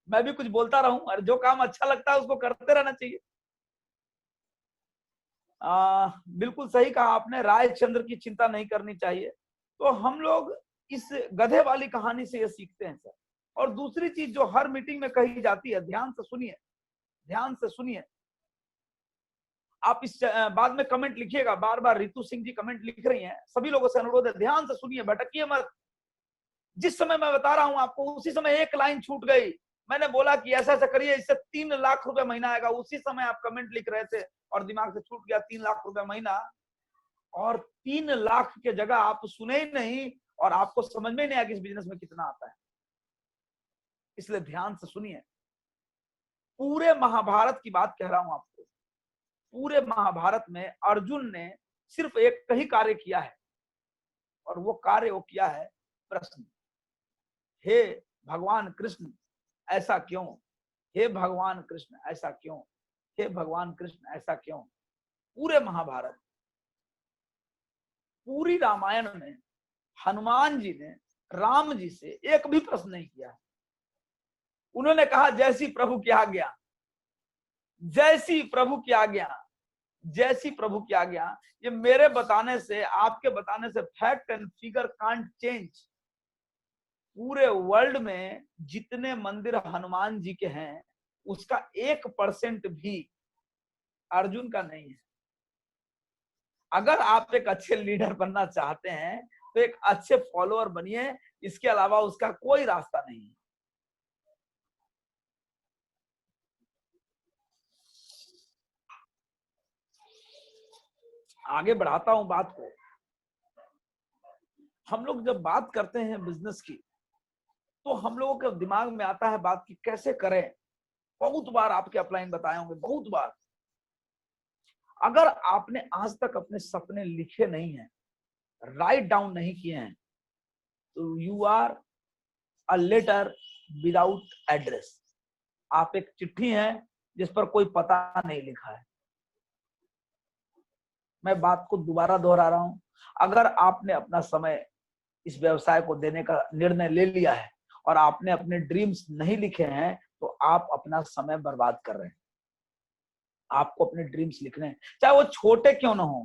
मैं भी कुछ बोलता रहूं, और जो काम अच्छा लगता है उसको करते रहना चाहिए। बिल्कुल सही कहा आपने, राय चंद्र की चिंता नहीं करनी चाहिए। तो हम लोग इस गधे वाली कहानी से ये सीखते हैं सर। और दूसरी चीज जो हर मीटिंग में कही जाती है, ध्यान से सुनिए, ध्यान से सुनिए। आप इस बाद में कमेंट लिखिएगा, बार बार रितु सिंह जी कमेंट लिख रही हैं, सभी लोगों से अनुरोध है ध्यान से सुनिए, भटकिए मत। जिस समय मैं बता रहा हूं आपको उसी समय एक लाइन छूट गई। मैंने बोला कि ऐसा ऐसा करिए, इससे 3 लाख रुपए महीना आएगा, उसी समय आप कमेंट लिख रहे थे और दिमाग से छूट गया 3 लाख रुपए महीना। और 3 लाख के जगह आप सुने ही नहीं और आपको समझ में नहीं आया कि इस बिजनेस में कितना आता है। इसलिए ध्यान से सुनिए। पूरे महाभारत की बात कह रहा हूं आपको। पूरे महाभारत में अर्जुन ने सिर्फ एक ही कार्य किया है, और वो कार्य वो किया है प्रश्न, हे भगवान कृष्ण ऐसा क्यों, हे भगवान कृष्ण ऐसा क्यों, हे भगवान कृष्ण ऐसा क्यों। पूरे महाभारत, पूरी रामायण में हनुमान जी ने राम जी से एक भी प्रश्न नहीं किया। उन्होंने कहा जैसी प्रभु की आज्ञा, जैसी प्रभु की आज्ञा, जैसी प्रभु की आज्ञा। ये मेरे बताने से, आपके बताने से fact and figure can't change. पूरे वर्ल्ड में जितने मंदिर हनुमान जी के हैं उसका 1% भी अर्जुन का नहीं है। अगर आप एक अच्छे लीडर बनना चाहते हैं तो एक अच्छे फॉलोअर बनिए, इसके अलावा उसका कोई रास्ता नहीं है। आगे बढ़ाता हूं बात को। हम लोग जब बात करते हैं बिजनेस की तो हम लोगों के दिमाग में आता है बात की कैसे करें। बहुत बार आपके अपलाइन बताए होंगे, बहुत बार। अगर आपने आज तक अपने सपने लिखे नहीं हैं, राइट डाउन नहीं किए हैं, तो you are a letter without address. आप एक चिट्ठी हैं जिस पर कोई पता नहीं लिखा है। मैं बात को दोबारा दोहरा रहा हूं। अगर आपने अपना समय इस व्यवसाय को देने का निर्णय ले लिया है और आपने अपने ड्रीम्स नहीं लिखे हैं तो आप अपना समय बर्बाद कर रहे हैं। आपको अपने ड्रीम्स लिखने हैं, चाहे वो छोटे क्यों ना हो।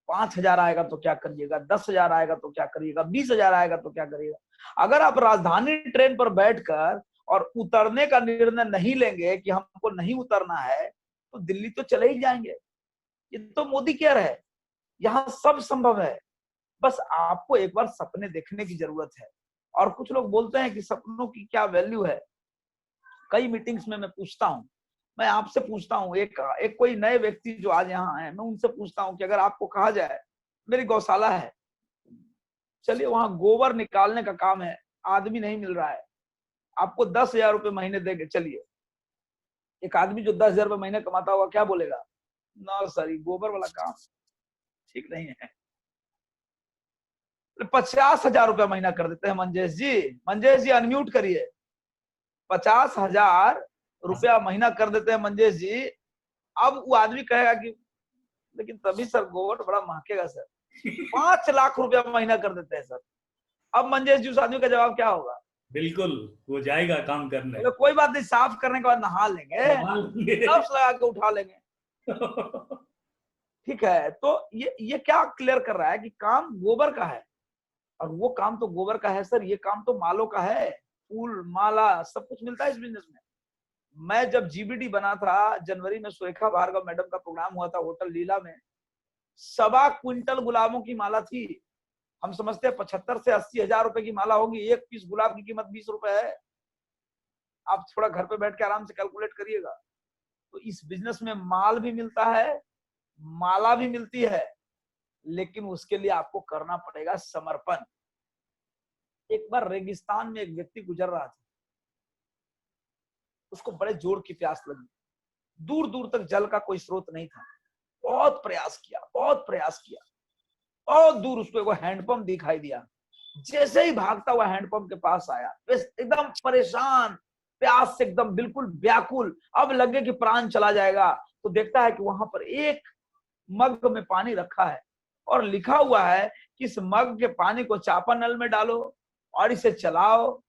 5,000 आएगा तो क्या करिएगा, 10,000 आएगा तो क्या करिएगा, 20,000 आएगा तो क्या करिएगा। अगर आप राजधानी ट्रेन पर बैठकर और उतरने का निर्णय नहीं लेंगे कि हमको नहीं उतरना है तो दिल्ली तो चले ही जाएंगे। ये तो मोदी केयर है, यहाँ सब संभव है। बस आपको एक बार सपने देखने की जरूरत है। और कुछ लोग बोलते हैं कि सपनों की क्या वैल्यू है। कई मीटिंग्स में मैं पूछता हूं, मैं आपसे पूछता हूं, एक कोई नए व्यक्ति जो आज यहाँ है, मैं उनसे पूछता हूं कि अगर आपको कहा जाए मेरी गौशाला है, चलिए वहां गोबर निकालने का काम है, आदमी नहीं मिल रहा है, आपको 10,000 रुपए महीने देंगे, चलिए। एक आदमी जो 10,000 रुपए महीने कमाता होगा क्या बोलेगा? ना सर, गोबर वाला काम ठीक नहीं है। 50,000 रुपया महीना कर देते हैं मंजेश जी। मंजेश जी अनम्यूट करिए। 50,000 रुपया महीना कर देते हैं मंजेश जी। अब वो आदमी कहेगा कि लेकिन तभी सर गोबर बड़ा महकेगा सर। 5 लाख रुपया महीना कर देते हैं सर। अब मंजेश जी उस आदमी का जवाब क्या होगा? बिल्कुल वो जाएगा काम करने। तो कोई बात नहीं, साफ करने के बाद नहा लेंगे, ग्लव्स लगा के उठा लेंगे। ठीक है, तो ये क्या क्लियर कर रहा है कि काम गोबर का है। और वो काम तो गोबर का है सर, ये काम तो मालों का है। फूल, माला सब कुछ मिलता है इस बिजनेस में। मैं जब जीबीडी बना था जनवरी में, सुरेखा भार्गव मैडम का प्रोग्राम हुआ था होटल लीला में, 1.25 क्विंटल गुलाबों की माला थी। हम समझते हैं 75 से 80 हजार रुपए की माला होगी, एक पीस गुलाब की कीमत 20 रुपए है। आप थोड़ा घर पे बैठ के आराम से कैलकुलेट करिएगा। तो इस बिजनेस में माल भी मिलता है, माला भी मिलती है, लेकिन उसके लिए आपको करना पड़ेगा समर्पण। एक बार रेगिस्तान में एक व्यक्ति गुजर रहा था, उसको बड़े जोर की प्यास लगी, दूर दूर तक जल का कोई स्रोत नहीं था। बहुत प्रयास किया, बहुत प्रयास किया, बहुत दूर उसको एक हैंडपंप दिखाई दिया। जैसे ही भागता हुआ हैंडपंप के पास आया, एकदम परेशान, प्यास से एकदम बिल्कुल व्याकुल, अब लगे कि प्राण चला जाएगा, तो देखता है कि वहां पर एक मग में पानी रखा है और लिखा हुआ है कि इस मग के पानी को चापानल में डालो और इसे चलाओ,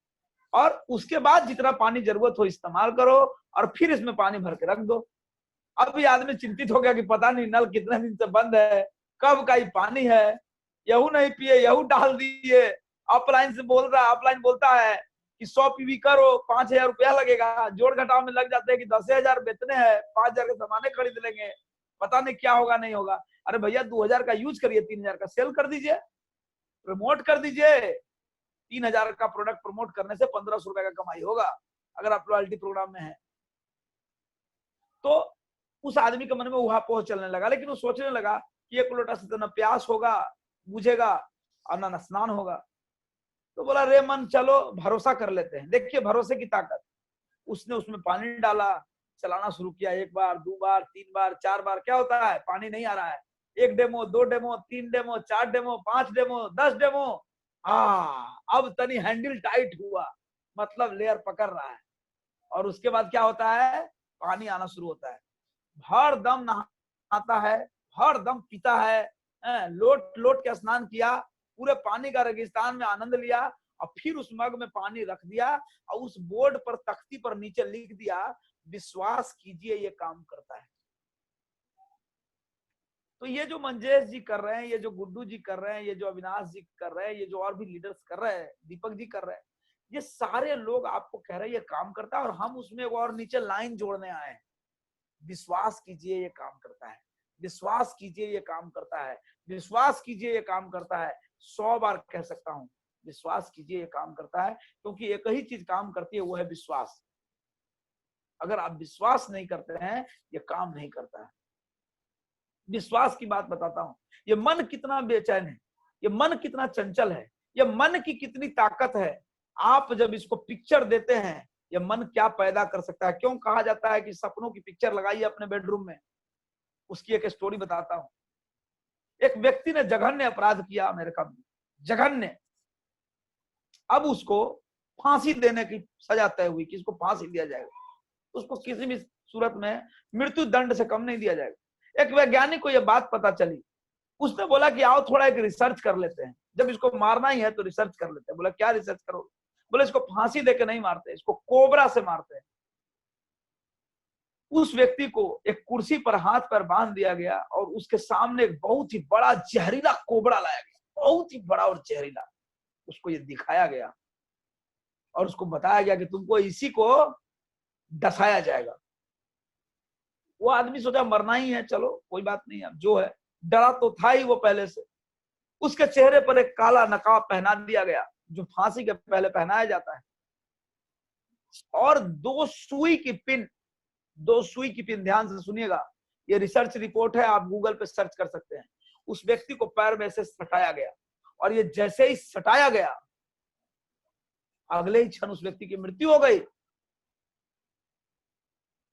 और उसके बाद जितना पानी जरूरत हो इस्तेमाल करो, और फिर इसमें पानी भर के रख दो। अब ये आदमी चिंतित हो गया कि पता नहीं नल कितने दिन से बंद है, कब का ही पानी है, यहू नहीं पिए, यहू डाल दिए। अपलाइन से बोल रहा है, अपलाइन बोलता है कि 100 पीवी करो, 5,000 रुपया लगेगा, जोड़ घटाव में लग जाते हैं कि 10,000 बेचने हैं, 5,000 के सामाने खरीद लेंगे, पता नहीं क्या होगा नहीं होगा। अरे भैया 2,000 का यूज करिए, 3,000 का सेल कर दीजिए, प्रमोट कर दीजिए। 3,000 का प्रोडक्ट प्रमोट करने से 1,500 रुपए का कमाई होगा अगर आप लॉयल्टी प्रोग्राम में है। तो उस आदमी के मन में उहापोह चलने लगा, लेकिन वो सोचने लगा कि एक लोटा से तो न प्यास होगा बुझेगा और ना स्नान होगा। तो बोला रे मन चलो भरोसा कर लेते हैं। देखिए भरोसे की ताकत। उसने उसमें पानी डाला, चलाना शुरू किया, 1 बार 2 बार 3 बार 4 बार। क्या होता है, पानी नहीं आ रहा है, 1 demo 2 demo 3 demo 4 demo 5 demo 10 demo, अब तनी हैंडल टाइट हुआ, मतलब लेयर पकड़ रहा है। और उसके बाद क्या होता है, पानी आना शुरू होता है, हर दम नहाता है, हर दम पीता है, लोट लोट के स्नान किया, पूरे पानी का रेगिस्तान में आनंद लिया, और फिर उस मग में पानी रख दिया और उस बोर्ड पर तख्ती पर नीचे लिख दिया, विश्वास कीजिए ये काम करता है। तो ये जो मंजेश जी कर रहे हैं, ये जो गुड्डू जी कर रहे हैं, ये जो अविनाश जी कर रहे हैं, ये जो और भी लीडर्स कर रहे हैं, दीपक जी कर रहे हैं, ये सारे लोग आपको कह रहे हैं ये काम करता है। और हम उसमें और नीचे लाइन जोड़ने आए हैं, विश्वास कीजिए ये काम करता है, विश्वास कीजिए ये काम करता है, विश्वास कीजिए ये काम करता है। 100 बार कह सकता हूं, विश्वास कीजिए ये काम करता है, क्योंकि एक ही चीज काम करती है, वो है विश्वास। अगर आप विश्वास नहीं करते हैं, ये काम नहीं करता है। विश्वास की बात बताता हूं, ये मन कितना बेचैन है, ये मन कितना चंचल है, ये मन की कितनी ताकत है। आप जब इसको पिक्चर देते हैं, ये मन क्या पैदा कर सकता है। क्यों कहा जाता है कि सपनों की पिक्चर लगाइए अपने बेडरूम में। उसकी एक स्टोरी बताता हूं। एक व्यक्ति ने जघन्य अपराध किया अमेरिका में, जघन्य। अब उसको फांसी देने की सजा तय हुई कि इसको फांसी दिया जाएगा, उसको किसी भी सूरत में मृत्यु दंड से कम नहीं दिया जाएगा। एक वैज्ञानिक को यह बात पता चली, उसने बोला कि आओ थोड़ा एक रिसर्च कर लेते हैं, जब इसको मारना ही है तो रिसर्च कर लेते हैं। बोला क्या रिसर्च करोगे? बोले इसको फांसी देके नहीं मारते, इसको कोबरा से मारते हैं। उस व्यक्ति को एक कुर्सी पर हाथ पर बांध दिया गया और उसके सामने एक बहुत ही बड़ा जहरीला कोबरा लाया गया, बहुत ही बड़ा और जहरीला। उसको ये दिखाया गया और उसको बताया गया कि तुमको इसी को डसाया जाएगा। वो आदमी सोचा मरना ही है, चलो कोई बात नहीं, अब जो है। डरा तो था ही वो पहले से। उसके चेहरे पर एक काला नकाब पहना दिया गया, जो फांसी के पहले पहनाया जाता है, और 2 सुई की पिन, 2 सुई की पिन, ध्यान से सुनिएगा, ये रिसर्च रिपोर्ट है, आप गूगल पे सर्च कर सकते हैं। उस व्यक्ति को पैर में से सटाया गया, और ये जैसे ही सटाया गया, अगले ही क्षण उस व्यक्ति की मृत्यु हो गई।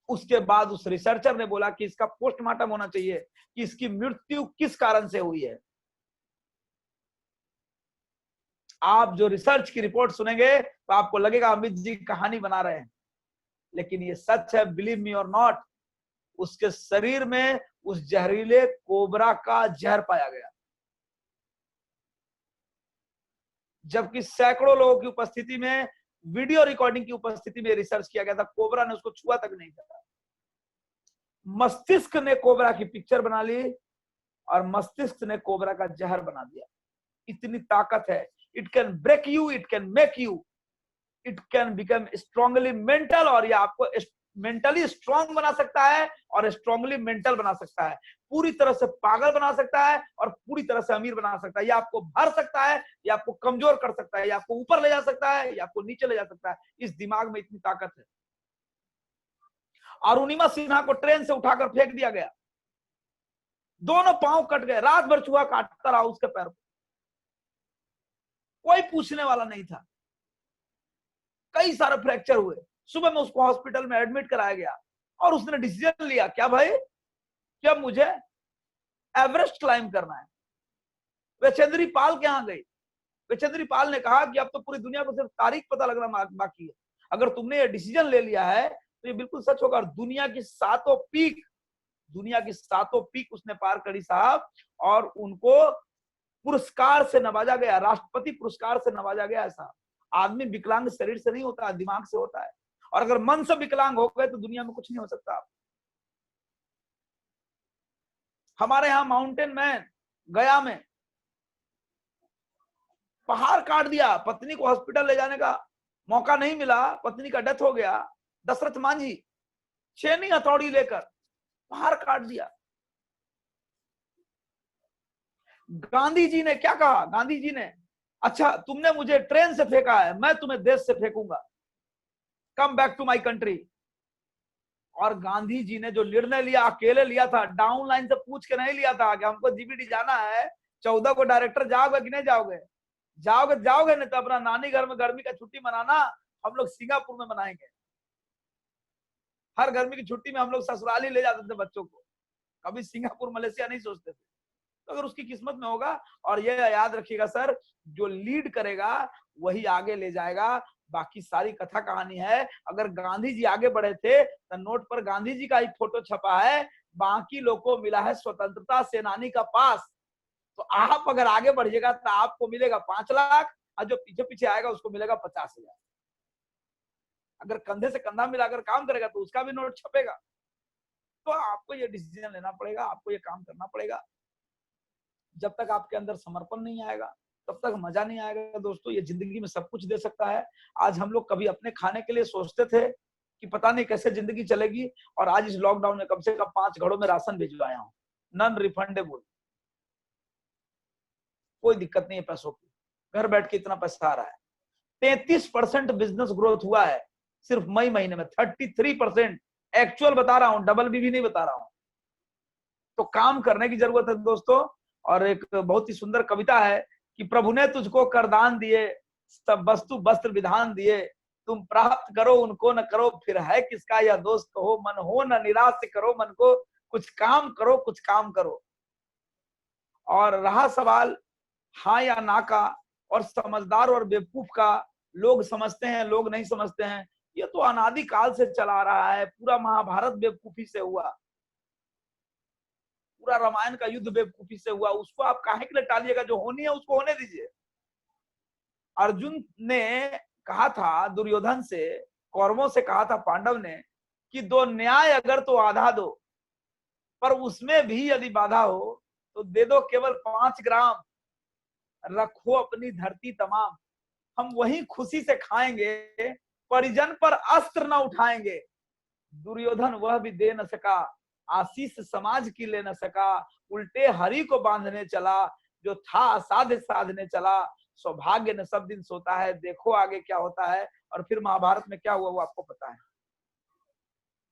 उसके बाद उस रिसर्चर ने बोला कि इसका पोस्टमार्टम होना चाहिए कि इसकी मृत्यु किस कारण से हुई है। आप जो रिसर्च की रिपोर्ट सुनेंगे तो आपको लगेगा अमित जी कहानी बना रहे हैं, लेकिन ये सच है, बिलीव मी और नॉट। उसके शरीर में उस जहरीले कोबरा का जहर पाया गया, जबकि सैकड़ों लोगों की उपस्थिति में, वीडियो रिकॉर्डिंग की उपस्थिति में रिसर्च किया गया था। कोबरा ने उसको छुआ तक नहीं था। मस्तिष्क ने कोबरा की पिक्चर बना ली और मस्तिष्क ने कोबरा का जहर बना दिया। इतनी ताकत है, it can break you, it can make you, it can become strongly mental, और ये आपको मेंटली स्ट्रांग बना सकता है और स्ट्रांगली मेंटल बना सकता है, पूरी तरह से पागल बना सकता है और पूरी तरह से अमीर बना सकता है। ये आपको भर सकता है, ये आपको कमजोर कर सकता है, ये आपको ऊपर ले जा सकता है, ये आपको नीचे ले जा सकता है। इस दिमाग में इतनी ताकत है। अरुणिमा सिन्हा को ट्रेन से उठाकर फेंक दिया गया, दोनों पांव कट गए, रात भर चूहा काटता रहा उसके पैर को, कोई पूछने वाला नहीं था। कई सारे फ्रैक्चर हुए, सुबह में उसको हॉस्पिटल में एडमिट कराया गया और उसने डिसीजन लिया, क्या भाई, क्या मुझे एवरेस्ट क्लाइम करना है। वैचेंद्री पाल के यहां गई, वैचेंद्री पाल ने कहा कि अब तो पूरी दुनिया को सिर्फ तारीख पता लगना बाकी है, अगर तुमने ये डिसीजन ले लिया है तो ये बिल्कुल सच होगा। और दुनिया की सातों पीक उसने पार करी साहब, और उनको पुरस्कार से नवाजा गया, राष्ट्रपति पुरस्कार से नवाजा गया। ऐसा आदमी विकलांग शरीर से नहीं होता, दिमाग से होता है, और अगर मन से विकलांग हो गए तो दुनिया में कुछ नहीं हो सकता। हमारे यहाँ माउंटेन मैन गया में पहाड़ काट दिया, पत्नी को हॉस्पिटल ले जाने का मौका नहीं मिला, पत्नी का डेथ हो गया। दशरथ मांझी छेनी हथौड़ी लेकर पहाड़ काट दिया। गांधी जी ने क्या कहा, गांधी जी ने, अच्छा तुमने मुझे ट्रेन से फेंका है, मैं तुम्हें देश से फेंकूंगा, come back to my country. और गांधी जी ने जो निर्णय लिया, अकेले लिया था, डाउन लाइन से पूछ के नहीं लिया था कि हमको जीबीटी जाना है, 14 को डायरेक्टर, जाओगे कि नहीं जाओगे, जाओगे नहीं तो अपना नानी घर में गर्मी का छुट्टी मनाना, हम लोग सिंगापुर में मनाएंगे। हर गर्मी की छुट्टी में हम लोग ससुराल ही ले जाते थे बच्चों को, कभी सिंगापुर मलेशिया नहीं सोचते थे। तो अगर उसकी किस्मत में होगा, और ये याद रखिएगा सर, जो लीड करेगा वही आगे ले जाएगा, बाकी सारी कथा कहानी है। अगर गांधी जी आगे बढ़े थे तो नोट पर गांधी जी का ही फोटो छपा है, बाकी लोग को मिला है स्वतंत्रता सेनानी का पास। तो आप अगर आगे बढ़िएगा तो आपको मिलेगा 5 लाख, और जो पीछे पीछे आएगा उसको मिलेगा 50,000। अगर कंधे से कंधा मिलाकर काम करेगा तो उसका भी नोट छपेगा। तो आपको ये डिसीजन लेना पड़ेगा, आपको ये काम करना पड़ेगा। जब तक आपके अंदर समर्पण नहीं आएगा तब तक मजा नहीं आएगा। दोस्तों, ये जिंदगी में सब कुछ दे सकता है। आज हम लोग कभी अपने खाने के लिए सोचते थे कि पता नहीं कैसे जिंदगी चलेगी, और आज इस लॉकडाउन में कम से कम 5 घरों में राशन भिजवाया हूं, नॉन रिफंडेबल, कोई दिक्कत नहीं है पैसों की, घर बैठ के इतना पैसा आ रहा है। 33% बिजनेस ग्रोथ हुआ है सिर्फ मई महीने में, 33%, एक्चुअल बता रहा हूं, डबल भी नहीं बता रहा हूं। तो काम करने की जरूरत है दोस्तों। और एक बहुत ही सुंदर कविता है कि प्रभु ने तुझको करदान दिए, सब वस्तु वस्त्र विधान दिए, तुम प्राप्त करो उनको न करो, फिर है किसका यह दोष कहो, मन हो न निराश करो मन को, कुछ काम करो, कुछ काम करो। और रहा सवाल हाँ या ना का, और समझदार और बेवकूफ का, लोग समझते हैं लोग नहीं समझते हैं, ये तो अनादि काल से चला रहा है। पूरा महाभारत बेवकूफी से हुआ, पूरा रामायण का युद्ध बेवकूफी से हुआ, उसको आप काहे के लिए टालिएगा, जो होनी है उसको होने दीजिए। अर्जुन ने कहा था दुर्योधन से, कौरवों से कहा था पांडव ने, कि दो न्याय अगर तो आधा दो, पर उसमें भी यदि बाधा हो तो दे दो केवल 5 ग्राम, रखो अपनी धरती तमाम, हम वही खुशी से खाएंगे, परिजन पर अस्त्र न उठाएंगे। दुर्योधन वह भी दे न सका, आशीष समाज की ले न सका, उल्टे हरि को बांधने चला, जो था असाध्य साधने चला, सौभाग्य न सब दिन सोता है, देखो आगे क्या होता है। और फिर महाभारत में क्या हुआ वो आपको पता है।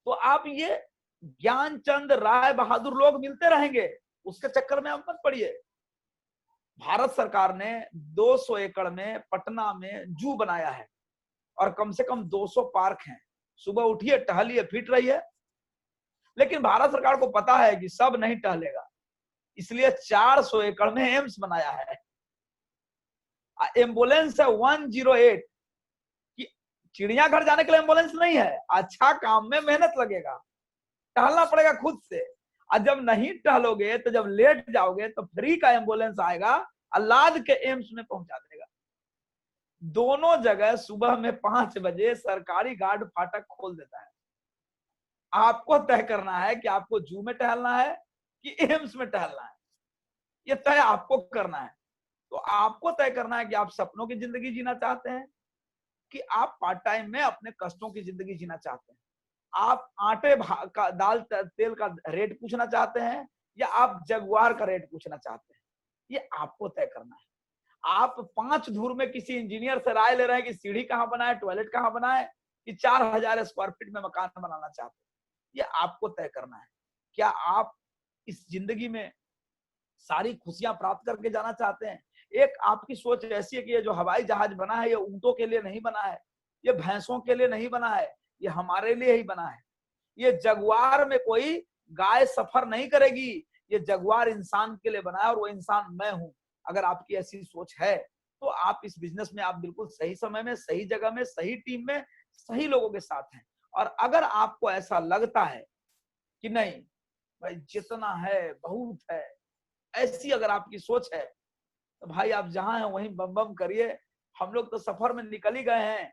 तो आप ये ज्ञानचंद राय बहादुर लोग मिलते रहेंगे, उसके चक्कर में आप मत पड़िए। भारत सरकार ने 200 एकड़ में पटना में जू बनाया है, और कम से कम 200 पार्क हैं। सुबह उठिए, टहलिए, फिट रहिए। लेकिन भारत सरकार को पता है कि सब नहीं टहलेगा, इसलिए 400 एकड़ में एम्स बनाया है। एम्बुलेंस है 108, कि चिड़ियाघर जाने के लिए एम्बुलेंस नहीं है, अच्छा काम में मेहनत लगेगा, टहलना पड़ेगा खुद से। और जब नहीं टहलोगे तो जब लेट जाओगे तो फ्री का एम्बुलेंस आएगा, अल्लाद के एम्स में पहुंचा देगा। दोनों जगह सुबह में 5 बजे सरकारी गार्ड फाटक खोल देता है। आपको तय करना है कि आपको जू में टहलना है कि एम्स में टहलना है, ये तय आपको करना है। तो आपको तय करना है कि आप सपनों की जिंदगी जीना चाहते हैं कि आप पार्ट टाइम में अपने कष्टों की जिंदगी जीना चाहते हैं, आप आटे का दाल तेल का रेट पूछना चाहते हैं, या आप जगुआर का रेट पूछना चाहते हैं, ये आपको तय करना है। आप 5 धूर में किसी इंजीनियर से राय ले रहे हैं कि सीढ़ी कहां बनाए, टॉयलेट कहां बनाए, कि 4000 स्क्वायर फीट में मकान बनाना चाहते हैं, ये आपको तय करना है। क्या आप इस जिंदगी में सारी खुशियां प्राप्त करके जाना चाहते हैं? एक आपकी सोच ऐसी है कि ये जो हवाई जहाज बना है, ये ऊंटों के लिए नहीं बना है, ये भैंसों के लिए नहीं बना है, ये हमारे लिए ही बना है। ये जगुआर में कोई गाय सफर नहीं करेगी, ये जगुआर इंसान के लिए बना है, और वो इंसान मैं हूं। अगर आपकी ऐसी सोच है तो आप इस बिजनेस में आप बिल्कुल सही समय में, सही जगह में, सही टीम में, सही लोगों के साथ हैं। और अगर आपको ऐसा लगता है कि नहीं भाई जितना है बहुत है, ऐसी अगर आपकी सोच है, तो भाई आप जहां हैं वहीं बम बम करिए। हम लोग तो सफर में निकल ही गए हैं।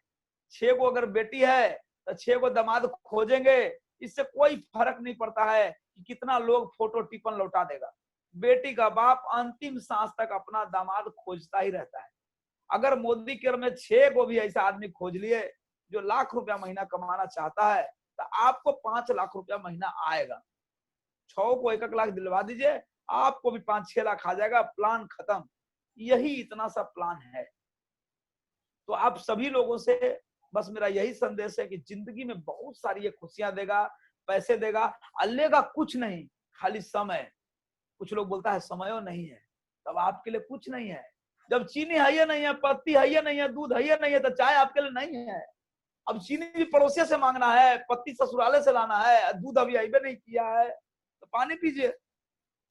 6 को अगर बेटी है तो 6 को दामाद खोजेंगे। इससे कोई फर्क नहीं पड़ता है कि कितना लोग फोटो टिपन लौटा देगा। बेटी का बाप अंतिम सांस तक अपना दामाद खोजता ही रहता है। अगर मोदी केयर में 6 को भी ऐसा आदमी खोज लिए जो लाख रुपया महीना कमाना चाहता है, तो आपको 5 लाख रुपया महीना आएगा। 6 को 1-1 लाख दिलवा दीजिए, आपको भी 5-6 लाख आ जाएगा, प्लान खत्म। यही इतना सा प्लान है। तो आप सभी लोगों से बस मेरा यही संदेश है कि जिंदगी में बहुत सारी ये खुशियां देगा, पैसे देगा, लेगा कुछ नहीं, खाली समय। कुछ लोग बोलता है समय नहीं है, तब आपके लिए कुछ नहीं है। जब चीनी है ये नहीं है, पत्ती है ये नहीं है, दूध है ये नहीं है, तो चाय आपके लिए नहीं है। अब चीनी भी पड़ोसिया से मांगना है, पत्ती ससुराले से लाना है, दूध अभी आइबे नहीं किया है, तो पानी पीजिए,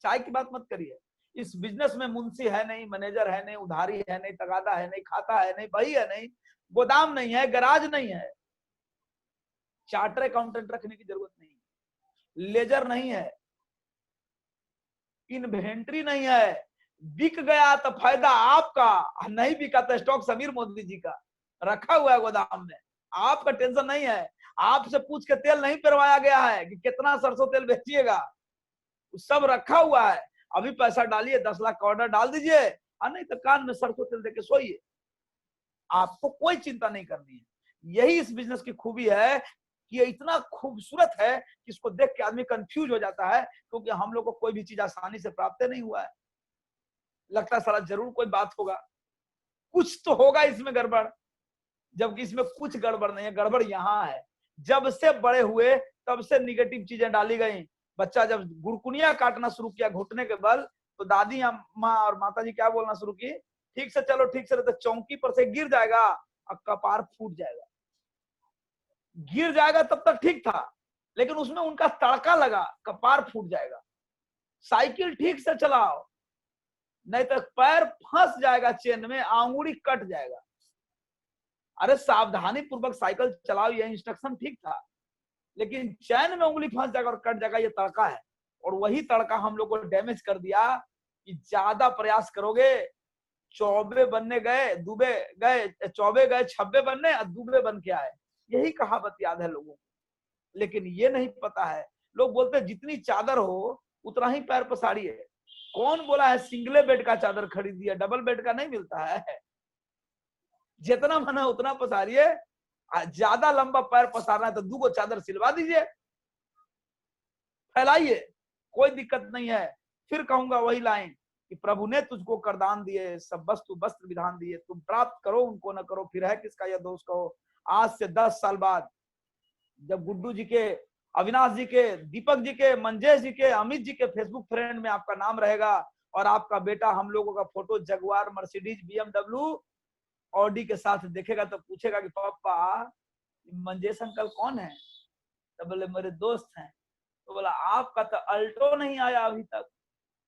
चाय की बात मत करिए। इस बिजनेस में मुंशी है नहीं, मैनेजर है नहीं, उधारी है नहीं, तगादा है नहीं, खाता है नहीं, बही है नहीं, गोदाम नहीं है, गराज नहीं है, चार्टर अकाउंटेंट रखने की जरूरत नहीं, लेजर नहीं है, इन्वेंट्री नहीं है। बिक गया तो फायदा आपका, नहीं बिका तो स्टॉक समीर मोदी जी का रखा हुआ है गोदाम में, आपका टेंशन नहीं है। आपसे पूछ के तेल नहीं पिरवाया गया है कि कितना सरसों तेल बेचिएगा, सब रखा हुआ है। अभी पैसा डालिए, 10 लाख का ऑर्डर डाल दीजिए, और नहीं तो कान में सरसों तेल देके सोइए। आपको कोई चिंता नहीं करनी है। यही इस बिजनेस की खूबी है कि ये इतना खूबसूरत है कि इसको देख के आदमी कंफ्यूज हो जाता है, क्योंकि हम लोग को कोई भी चीज आसानी से प्राप्त नहीं हुआ है। लगता है साला जरूर कोई बात होगा, कुछ तो होगा इसमें गड़बड़, जबकि इसमें कुछ गड़बड़ नहीं है। गड़बड़ यहाँ है, जब से बड़े हुए तब से निगेटिव चीजें डाली गई। बच्चा जब गुड़कुनिया काटना शुरू किया घुटने के बल, तो दादी माँ और माता जी क्या बोलना शुरू की, ठीक से चलो, ठीक से, तो चौकी पर से गिर जाएगा और कपार फूट जाएगा। गिर जाएगा तब तक ठीक था, लेकिन उसमें उनका तड़का लगा, कपार फूट जाएगा। साइकिल ठीक से चलाओ, नहीं तो पैर फंस जाएगा चेन में, आंगुड़ी कट जाएगा। अरे सावधानी पूर्वक साइकिल चलाओ, ये इंस्ट्रक्शन ठीक था, लेकिन चैन में उंगली फंस जाएगा और कट जाएगा, ये तड़का है। और वही तड़का हम लोग को डैमेज कर दिया कि ज्यादा प्रयास करोगे, चौबे बनने गए, दुबे गए, चौबे गए छब्बे बनने, और दुबे बन के आए। यही कहावत याद है लोगों को, लेकिन ये नहीं पता है। लोग बोलते हैं जितनी चादर हो उतना ही पैर पसारिए। कौन बोला है सिंगले बेड का चादर खरीदिए, डबल बेड का नहीं मिलता है। जितना मना उतना पसारिए, ज्यादा लंबा पैर पसारना है तो 2 चादर सिलवा दीजिए, फैलाइए, कोई दिक्कत नहीं है। फिर कहूंगा वही लाइन कि प्रभु ने तुझको करदान दिए, सब वस्तु वस्त्र विधान दिए, तुम प्राप्त करो उनको न करो, फिर है किसका यह दोष कहो। आज से 10 साल बाद जब गुड्डू जी के, अविनाश जी के, दीपक जी के, मंजेश जी के, अमित जी के फेसबुक फ्रेंड में आपका नाम रहेगा, और आपका बेटा हम लोगों का photo Jaguar, Mercedes, BMW, Audi के साथ देखेगा तो पूछेगा कि पापा मंजेश अंकल कौन है? तो बोले मेरे दोस्त हैं। तो बोला आपका तो अल्टो नहीं आया अभी तक,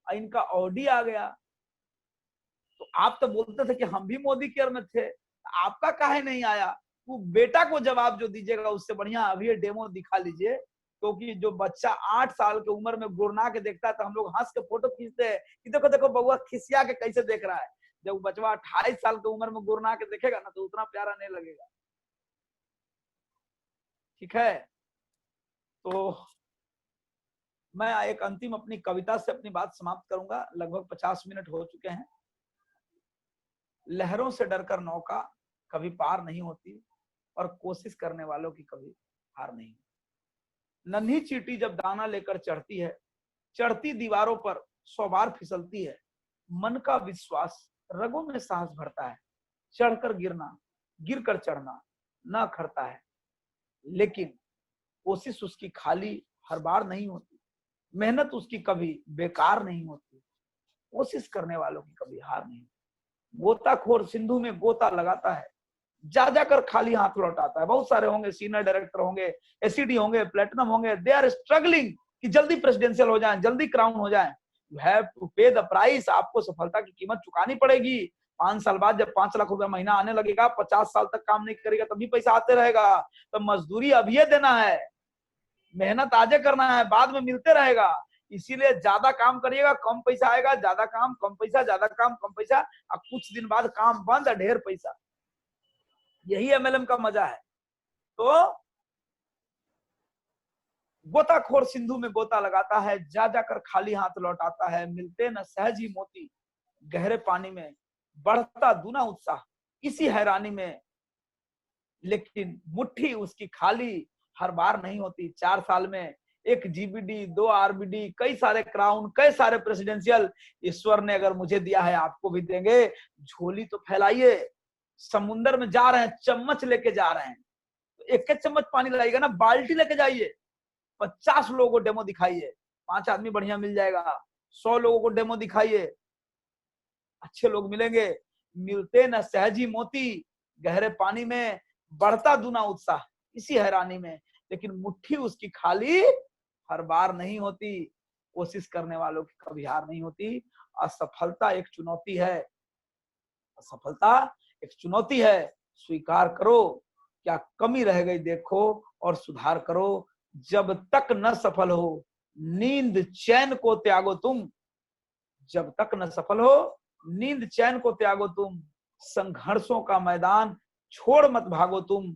इनका ऑडी आ गया। तो आप तो बोलते थे कि हम भी मोदी केयर में थे, आपका काहे नहीं आया? वो बेटा को जवाब जो दीजिएगा उससे बढ़िया अभी डेमो दिखा लीजिए, क्योंकि जो बच्चा 8 साल की उम्र में गुरना के देखता है तो हम लोग हंस के फोटो खींचते हैं कि देखो देखो बउआ खिसिया के कैसे देख रहा है। जब बचवा 28 साल की उम्र में गुरना के देखेगा ना, तो उतना प्यारा नहीं लगेगा। ठीक है, तो मैं एक अंतिम अपनी कविता से अपनी बात समाप्त करूंगा। लगभग 50 मिनट हो चुके हैं। लहरों से डरकर नौका कभी पार नहीं होती, और कोशिश करने वालों की कभी हार नहीं। नन्ही चींटी जब दाना लेकर चढ़ती है, चढ़ती दीवारों पर 100 बार फिसलती है। मन का विश्वास रगों में साहस भरता है। चढ़कर गिरना, गिरकर चढ़ना न खड़ता है, लेकिन कोशिश उसकी खाली हर बार नहीं होती। मेहनत उसकी कभी बेकार नहीं होती। कोशिश करने वालों की कभी हार नहीं। गोताखोर सिंधु में गोता लगाता है, जा जाकर खाली हाथ लौटाता है। बहुत सारे होंगे, सीनियर डायरेक्टर होंगे, एसीडी होंगे, प्लेटिनम होंगे, दे आर स्ट्रगलिंग कि जल्दी प्रेसिडेंशियल हो जाए, जल्दी क्राउन हो जाए। यू हैव टू पे द प्राइस। आपको सफलता की कीमत चुकानी पड़ेगी। 5 साल बाद जब 5 लाख रुपए महीना आने लगेगा, 50 साल तक काम नहीं करेगा तभी पैसा आते रहेगा। तो मजदूरी अभी देना है, मेहनत आजे करना है, बाद में मिलते रहेगा। इसीलिए ज्यादा काम करिएगा, कम पैसा आएगा। ज्यादा काम कम पैसा, ज्यादा काम कम पैसा, और कुछ दिन बाद काम बंद, ढेर पैसा। यही एमएलएम का मजा है। तो गोताखोर सिंधु में गोता लगाता है, जा जाकर खाली हाथ लौटाता है। मिलते न सहज ही मोती, गहरे पानी में बढ़ता दूना उत्साह। इसी हैरानी में, लेकिन मुट्ठी उसकी खाली हर बार नहीं होती। 4 साल में 1 जीबीडी, 2 आरबीडी, कई सारे क्राउन, कई सारे प्रेसिडेंशियल ईश्वर ने अगर मुझे दिया है, आपको भी देंगे। झोली तो फैलाइए। समुंदर में जा रहे हैं, चम्मच लेके जा रहे हैं, तो 1 चम्मच पानी लाइएगा ना, बाल्टी लेके जाइए। 50 लोगों को डेमो दिखाइए, 5 आदमी बढ़िया मिल जाएगा। 100 लोगों को डेमो दिखाइए, अच्छे लोग मिलेंगे। मिलते न सहजी मोती, गहरे पानी में बढ़ता दूना उत्साह। इसी हैरानी में, लेकिन मुट्ठी उसकी खाली हर बार नहीं होती। कोशिश करने वालों की कभी हार नहीं होती। असफलता एक चुनौती है। असफलता एक चुनौती है। स्वीकार करो, क्या कमी रह गई देखो और सुधार करो। जब तक न सफल हो, नींद चैन को त्यागो तुम। जब तक न सफल हो, नींद चैन को त्यागो तुम। संघर्षों का मैदान छोड़ मत भागो तुम।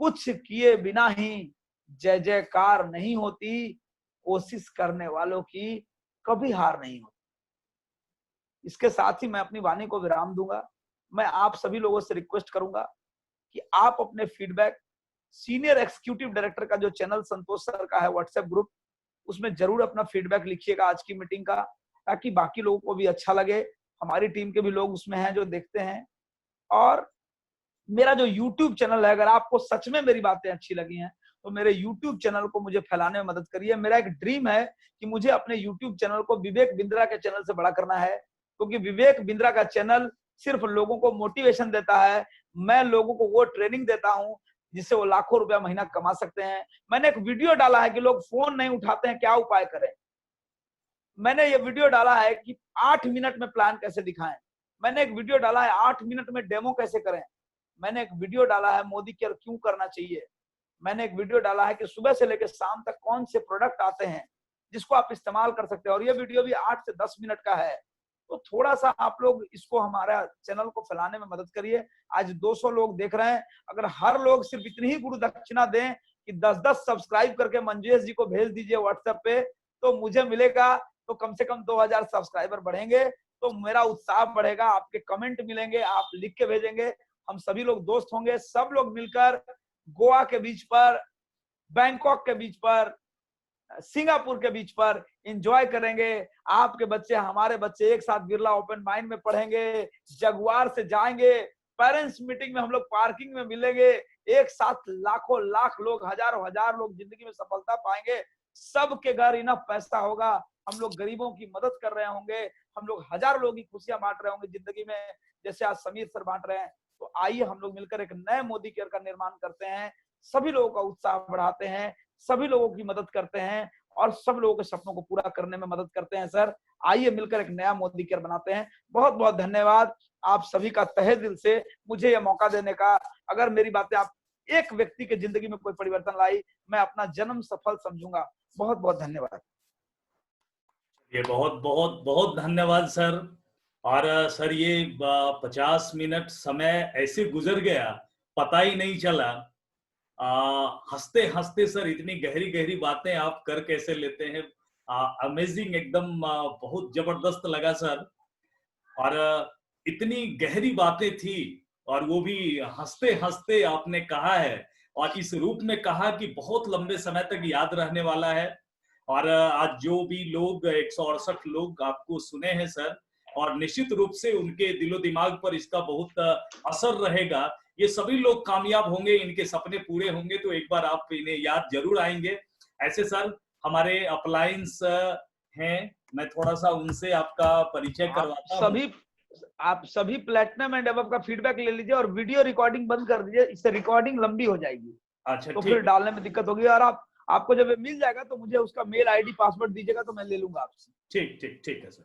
कुछ किए बिना ही जय जयकार नहीं होती। कोशिश करने वालों की कभी हार नहीं होती। इसके साथ ही मैं अपनी वाणी को विराम दूंगा। मैं आप सभी लोगों से रिक्वेस्ट करूंगा कि आप अपने फीडबैक सीनियर एग्जीक्यूटिव डायरेक्टर का जो चैनल संतोष सर का है व्हाट्सएप ग्रुप, उसमें जरूर अपना फीडबैक लिखिएगा आज की मीटिंग का, ताकि बाकी लोगों को भी अच्छा लगे। हमारी टीम के भी लोग उसमें हैं जो देखते हैं। और मेरा जो YouTube चैनल है, अगर आपको सच में मेरी बातें अच्छी लगी हैं तो मेरे YouTube चैनल को मुझे फैलाने में मदद करिए। मेरा एक ड्रीम है कि मुझे अपने YouTube चैनल को विवेक बिंद्रा के चैनल से बड़ा करना है, क्योंकि विवेक बिंद्रा का चैनल सिर्फ लोगों को मोटिवेशन देता है। मैं लोगों को वो ट्रेनिंग देता हूं जिससे वो लाखों रुपया महीना कमा सकते हैं। मैंने एक वीडियो डाला है कि लोग फोन नहीं उठाते हैं, क्या उपाय करें। मैंने ये वीडियो डाला है कि 8 मिनट में प्लान कैसे दिखाएं। मैंने एक वीडियो डाला है 8 मिनट में डेमो कैसे करें। मैंने एक वीडियो डाला है मोदी केयर क्यों करना चाहिए। मैंने एक वीडियो डाला है कि सुबह से लेकर शाम तक कौन से प्रोडक्ट आते हैं जिसको आप इस्तेमाल कर सकते हैं। और ये वीडियो भी 8 से 10 मिनट का है। तो थोड़ा सा आप लोग इसको हमारा चैनल को फैलाने में मदद करिए। आज 200 लोग देख रहे हैं। अगर हर लोग सिर्फ इतनी ही गुरु दक्षिणा दें कि 10-10 सब्सक्राइब करके मंजेश जी को भेज दीजिए व्हाट्सएप पे, तो मुझे मिलेगा तो कम से कम 2000 सब्सक्राइबर बढ़ेंगे। तो मेरा उत्साह बढ़ेगा। आपके कमेंट मिलेंगे, आप लिख के भेजेंगे, हम सभी लोग दोस्त होंगे। सब लोग मिलकर गोवा के बीच पर, बैंकॉक के बीच पर, सिंगापुर के बीच पर एंजॉय करेंगे। आपके बच्चे, हमारे बच्चे एक साथ बिरला ओपन माइंड में पढ़ेंगे, जगुआर से जाएंगे, पेरेंट्स मीटिंग में हम लोग पार्किंग में मिलेंगे। एक साथ लाखों लाख लोग, हजारों हजार लोग जिंदगी में सफलता पाएंगे। सबके घर इनफ पैसा होगा। हम लोग गरीबों की मदद कर रहे होंगे। हम लोग हजारों लोगों की खुशियां बांट रहे होंगे जिंदगी में, जैसे आज समीर सर बांट रहे हैं। तो आइए हम लोग मिलकर एक नए मोदी केयर का निर्माण करते हैं। सभी लोगों का उत्साह बढ़ाते हैं, सभी लोगों की मदद करते हैं और सब लोगों के सपनों को पूरा करने में मदद करते हैं। सर आइए मिलकर एक नया मोदी केयर बनाते हैं। बहुत बहुत धन्यवाद आप सभी का तहे दिल से मुझे यह मौका देने का। अगर मेरी बातें आप एक व्यक्ति के जिंदगी में कोई परिवर्तन लाई, मैं अपना जन्म सफल समझूंगा। बहुत बहुत धन्यवाद। ये बहुत बहुत बहुत धन्यवाद सर। और सर ये 50 मिनट समय ऐसे गुजर गया, पता ही नहीं चला। हंसते हंसते सर इतनी गहरी गहरी बातें आप कर कैसे लेते हैं, अमेजिंग, एकदम बहुत जबरदस्त लगा सर। और इतनी गहरी बातें थी और वो भी हंसते हंसते आपने कहा है और इस रूप में कहा कि बहुत लंबे समय तक याद रहने वाला है। और आज जो भी लोग 168 लोग आपको सुने हैं सर, और निश्चित रूप से उनके दिलो दिमाग पर इसका बहुत असर रहेगा। ये सभी लोग कामयाब होंगे, इनके सपने पूरे होंगे तो एक बार आप इन्हें याद जरूर आएंगे। ऐसे सर हमारे अपलायंस हैं, मैं थोड़ा सा उनसे आपका परिचय करवाता हूँ। आप सभी प्लेटिनम एंड अबव का फीडबैक ले लीजिए और वीडियो रिकॉर्डिंग बंद कर दीजिए, इससे रिकॉर्डिंग लंबी हो जाएगी। अच्छा तो ठीक फिर डालने में दिक्कत होगी। और आपको जब मिल जाएगा तो मुझे उसका मेल आईडी पासवर्ड दीजिएगा तो मैं ले लूंगा आपसे। ठीक ठीक ठीक है सर।